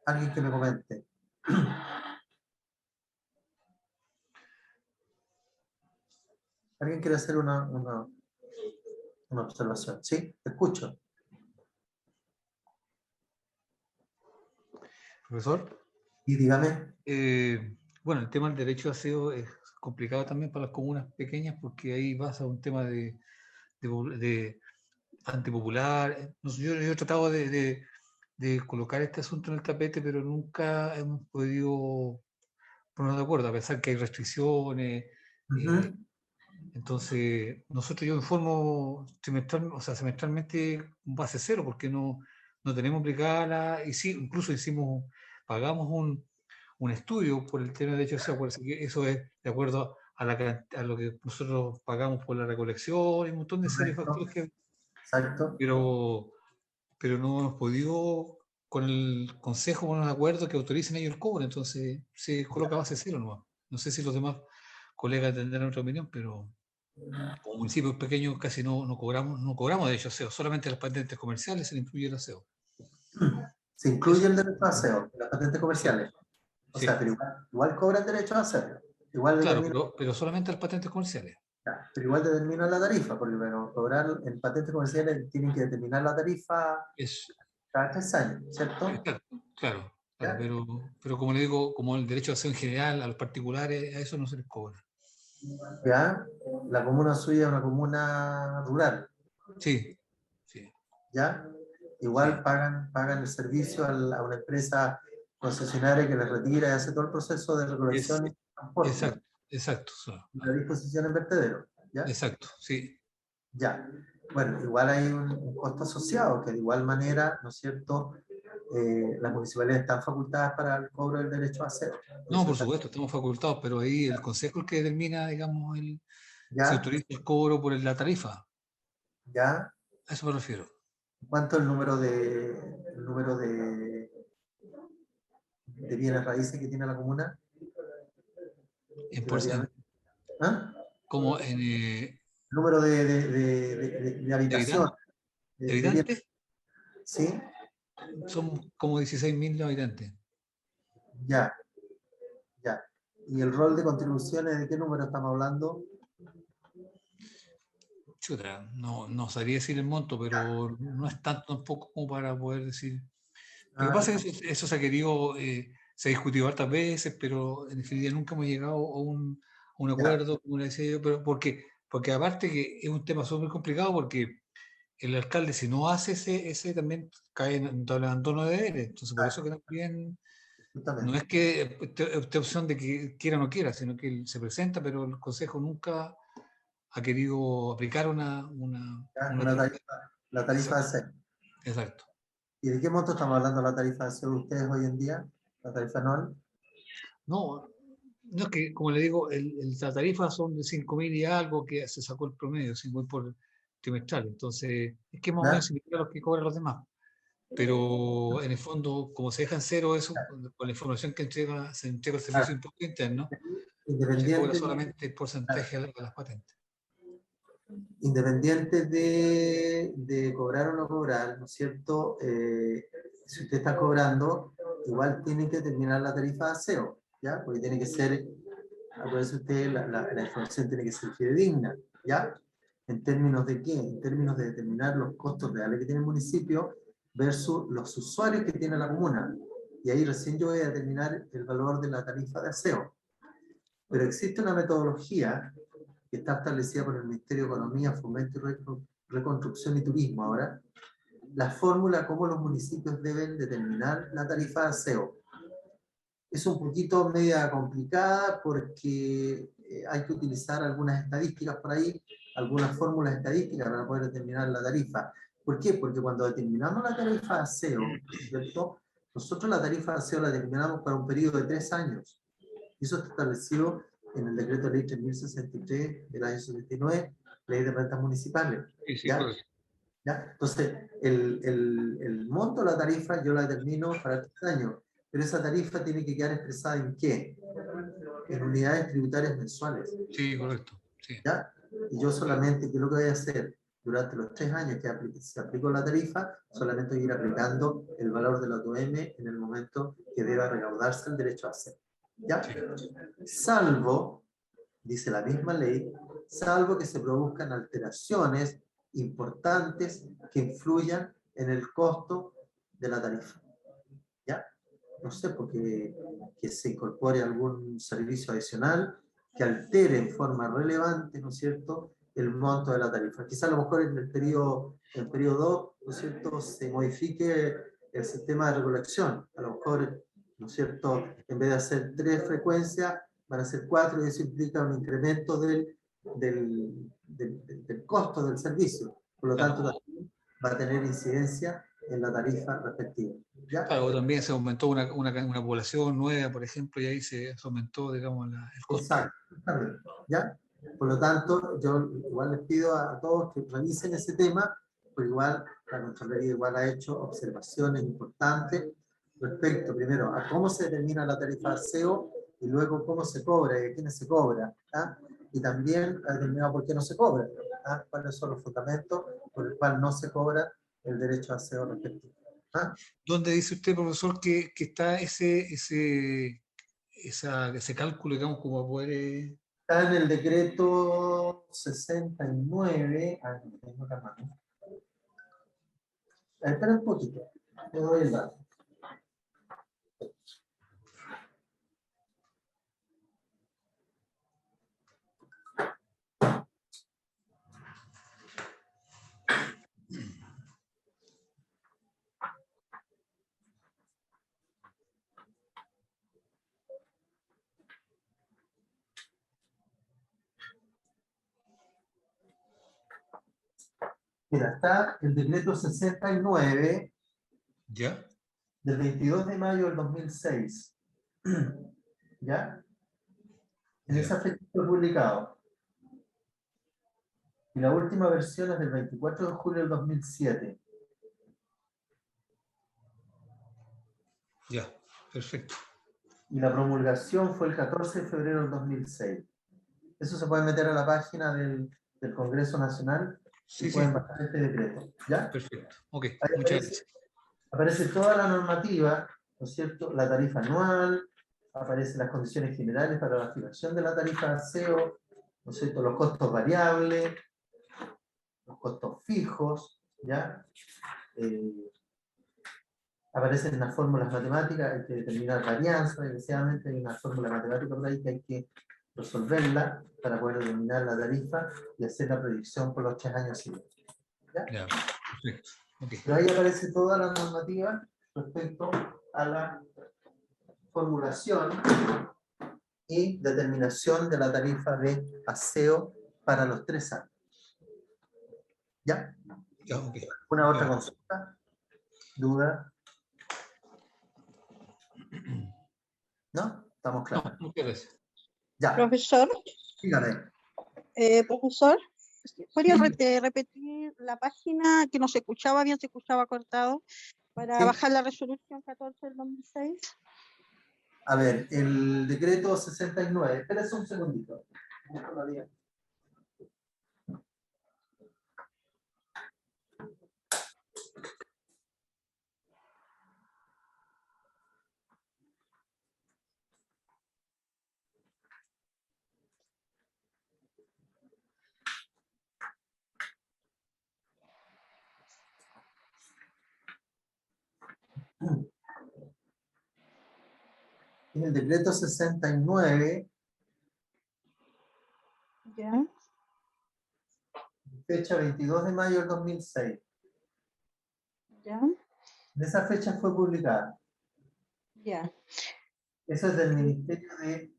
Alguien que me comente. ¿Alguien quiere hacer una observación? ¿Sí? Te escucho. Profesor, Y dígame. bueno, el tema del derecho de aseo es complicado también para las comunas pequeñas porque ahí vas a un tema de antipopular. Yo he tratado de colocar este asunto en el tapete, pero nunca hemos podido ponernos de acuerdo, a pesar que hay restricciones. Entonces, yo informo semestralmente un base cero, porque no tenemos aplicada y sí, incluso pagamos un estudio por el tema de derecho de aseo, que eso es de acuerdo a lo que nosotros pagamos por la recolección y un montón de series de factores que... Exacto. Pero no hemos podido con el consejo ponernos de acuerdo que autoricen ellos el cobro, entonces se coloca base cero nomás. No sé si los demás colegas tendrán otra opinión, pero como municipios pequeños casi no cobramos derecho a aseo, solamente las patentes comerciales se le incluye el aseo. Se incluye el derecho a aseo, las patentes comerciales. O Sí. sea, pero igual cobran derecho a aseo. Igual claro, pero solamente las patentes comerciales. Pero igual determinan la tarifa, porque cobrar en patentes comerciales tienen que determinar la tarifa cada 3 años, ¿cierto? Claro, pero como le digo, como el derecho a aseo en general, a los particulares, a eso no se les cobra. ¿Ya? La comuna suya es una comuna rural. Sí. ¿Ya? Igual pagan el servicio a una empresa concesionaria que les retira y hace todo el proceso de recolección y transporte. Exacto. Y la disposición en vertedero. ¿Ya? Exacto, sí. Ya. Bueno, igual hay un costo asociado, que de igual manera, ¿no es cierto?, las municipalidades están facultadas para el cobro del derecho a aseo. No, por supuesto, estamos facultados, pero ahí el consejo es el que determina, digamos, ¿Ya? se autoriza el cobro por la tarifa. ¿Ya? A eso me refiero. ¿Cuánto es el número de bienes raíces que tiene la comuna? ¿Ah? Como en... Número de habitación. ¿De habitantes? Sí. Son como 16.000 habitantes. Ya. ¿Y el rol de contribuciones, de qué número estamos hablando? Chuta, no sabría decir el monto, pero no es tanto tampoco como para poder decir. Lo que pasa es que eso se ha querido, se ha discutido hartas veces, pero en definitiva nunca hemos llegado a un acuerdo, como le decía yo, pero porque aparte que es un tema súper complicado, porque el alcalde, si no hace ese también cae en doble abandono de deberes. Entonces, por eso que también no es que esta opción de que quiera o no quiera, sino que él se presenta, pero el consejo nunca ha querido aplicar una la tarifa de aseo. Exacto. ¿Y de qué monto estamos hablando la tarifa de aseo de ustedes hoy en día? ¿La tarifa anual? No, no es que, como le digo, la tarifa son de 5.000 y algo que se sacó el promedio, 5.000 por trimestral. Entonces, es que es más o menos similar a lo que cobran los demás. Pero en el fondo, como se deja en cero eso, con la información que se entrega el servicio de impuesto interno, se cobra Independiente, solamente el porcentaje de las patentes. independiente de cobrar o no cobrar, ¿no es cierto? Si usted está cobrando, igual tiene que terminar la tarifa de aseo, ¿ya? Porque tiene que ser, acuérdese usted, la información tiene que ser fidedigna, ¿ya? ¿En términos de qué? En términos de determinar los costos reales que tiene el municipio versus los usuarios que tiene la comuna. Y ahí recién yo voy a determinar el valor de la tarifa de aseo. Pero existe una metodología que está establecida por el Ministerio de Economía, Fomento y Reconstrucción y Turismo ahora, la fórmula cómo los municipios deben determinar la tarifa de aseo. Es un poquito media complicada porque hay que utilizar algunas estadísticas por ahí, algunas fórmulas estadísticas para poder determinar la tarifa. ¿Por qué? Porque cuando determinamos la tarifa de aseo, ¿cierto? Nosotros la tarifa de aseo la determinamos para un periodo de 3 años. Y eso está establecido en el decreto ley 3063 del año 79, ley de rentas municipales. Sí, sí, ¿Ya? correcto. ¿Ya? Entonces, el monto de la tarifa yo la determino para 3 años, pero esa tarifa tiene que quedar expresada ¿en qué? En unidades tributarias mensuales. Sí, correcto. Sí. ¿Ya? Y yo solamente, ¿qué es lo que voy a hacer? Durante los 3 años que se aplicó la tarifa, solamente voy a ir aplicando el valor de la OTM en el momento que deba recaudarse el derecho a hacer. ¿Ya? Salvo, dice la misma ley, salvo que se produzcan alteraciones importantes que influyan en el costo de la tarifa. ¿Ya? No sé, porque que se incorpore algún servicio adicional que altere en forma relevante, ¿no es cierto?, el monto de la tarifa. Quizá a lo mejor en el periodo 2, ¿no es cierto?, se modifique el sistema de recolección. A lo mejor, ¿no es cierto?, en vez de hacer 3 frecuencias, van a ser 4 y eso implica un incremento del costo del servicio. Por lo tanto, también va a tener incidencia en la tarifa respectiva. ¿Ya? Claro, también se aumentó una población nueva, por ejemplo, y ahí se aumentó, digamos, el costo. Exacto. ¿Ya? Por lo tanto, yo igual les pido a todos que revisen ese tema, pero igual la Contraloría igual ha hecho observaciones importantes respecto, primero, a cómo se determina la tarifa de aseo y luego cómo se cobra y a quiénes se cobra. ¿Ah? Y también ha determinado por qué no se cobra. ¿Ah? ¿Cuáles son los fundamentos por el cual no se cobra el derecho a aseo respectivo? ¿Ah? ¿Dónde dice usted, profesor, que está ese cálculo, digamos, como poder... Está en el decreto 69. No tengo la mano. Espera un poquito. Te doy el dato. Mira, está el decreto 69 ¿Ya? del 22 de mayo del 2006. ¿Ya? En esa fecha fue publicado. Y la última versión es del 24 de julio del 2007. Ya, perfecto. Y la promulgación fue el 14 de febrero del 2006. Eso se puede meter a la página del Congreso Nacional y Sí, pueden sí. bajar este decreto. ¿Ya? Perfecto. Ok, Ahí muchas aparece, gracias. aparece toda la normativa, ¿no es cierto? La tarifa anual, aparecen las condiciones generales para la fijación de la tarifa de aseo, ¿no es cierto? Los costos variables, los costos fijos, ¿ya? Aparecen las fórmulas matemáticas, hay que determinar varianza, desgraciadamente hay una fórmula matemática por ahí que hay que resolverla para poder determinar la tarifa y hacer la predicción por los 3 años siguientes. ¿Ya? Ya, perfecto. Okay. Pero ahí aparece toda la normativa respecto a la formulación y determinación de la tarifa de aseo para los 3 años. ¿Ya? Ya, ok. ¿Una otra Ya. consulta? ¿Duda? ¿No? Estamos claros. No, muchas gracias. Ya, Profesor, dígame. profesor, ¿podría Sí. repetir la página que no se escuchaba bien, se escuchaba cortado, para Sí. bajar la resolución 14 del 2006? A ver, el decreto 69. Espérese un segundito. En el decreto 69, Ya, fecha 22 de mayo del 2006. ya, En esa fecha fue publicada. ya. Eso es del Ministerio de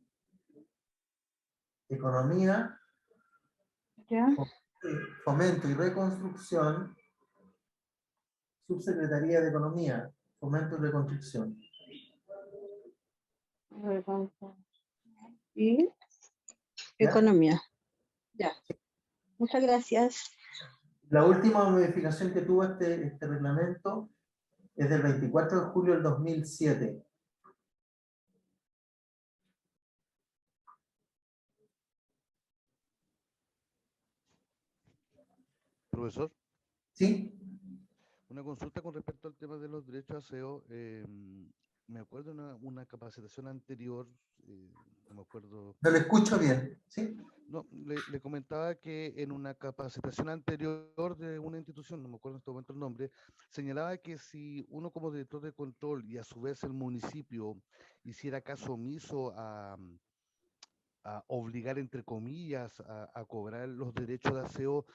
Economía, Ya, Fomento y Reconstrucción, Subsecretaría de Economía, Fomento y Reconstrucción. y ¿Ya? economía. Ya. Muchas gracias. La última modificación que tuvo este reglamento es del 24 de julio del 2007. Profesor, ¿Sí? una consulta con respecto al tema de los derechos a aseo. Me acuerdo de una capacitación anterior, no me acuerdo. No le escucho bien. ¿Sí? No, le comentaba que en una capacitación anterior de una institución, no me acuerdo en este momento el nombre, señalaba que si uno como director de control y a su vez el municipio hiciera caso omiso a obligar, entre comillas, a cobrar los derechos de aseo,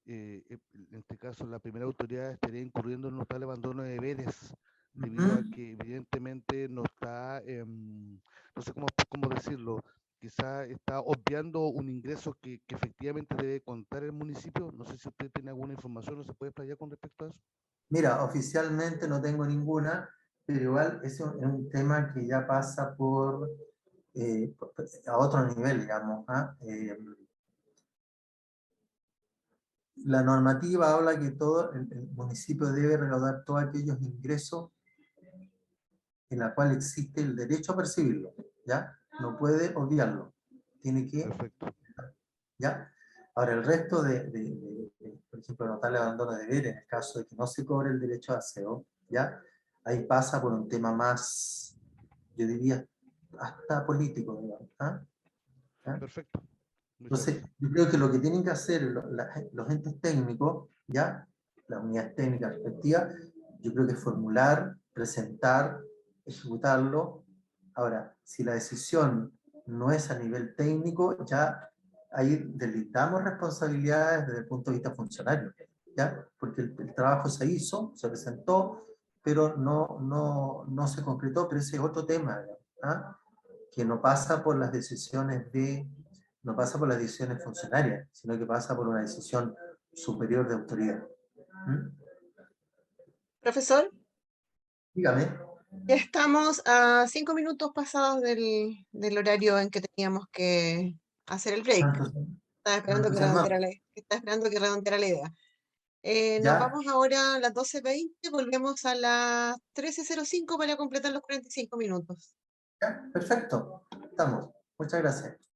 en este caso la primera autoridad estaría incurriendo en un notable abandono de deberes, debido a que evidentemente no está, no sé cómo decirlo, quizá está obviando un ingreso que efectivamente debe contar el municipio. No sé si usted tiene alguna información o se puede explayar con respecto a eso. Mira, oficialmente no tengo ninguna, pero igual es un tema que ya pasa a otro nivel, digamos. ¿Ah? La normativa habla que todo el municipio debe recaudar todos aquellos ingresos en la cual existe el derecho a percibirlo, ¿ya? No puede obviarlo, tiene que, Perfecto. ¿ya? Ahora, el resto por ejemplo, notable abandono de deberes, en el caso de que no se cobre el derecho a aseo, ¿ya? Ahí pasa por un tema más, yo diría, hasta político, digamos, ¿ah? ¿Ah? Perfecto. Muchas Entonces, gracias. yo creo que lo que tienen que hacer los entes técnicos, ¿ya? Las unidades técnicas respectivas, yo creo que es formular, presentar, ejecutarlo. Ahora, si la decisión no es a nivel técnico, ya ahí deslindamos responsabilidades desde el punto de vista funcionario, ¿ya? Porque el trabajo se hizo, se presentó, pero no se concretó, pero ese es otro tema, ¿ah? Que no pasa por las decisiones no pasa por las decisiones funcionarias, sino que pasa por una decisión superior de autoridad. ¿Mm? Profesor, Dígame. ya estamos a 5 minutos pasados del horario en que teníamos que hacer el break. Estaba esperando que redondeara la idea. Nos Ya, vamos ahora a las 12:20, volvemos a las 13:05 para completar los 45 minutos. ya, perfecto. Estamos. Muchas gracias.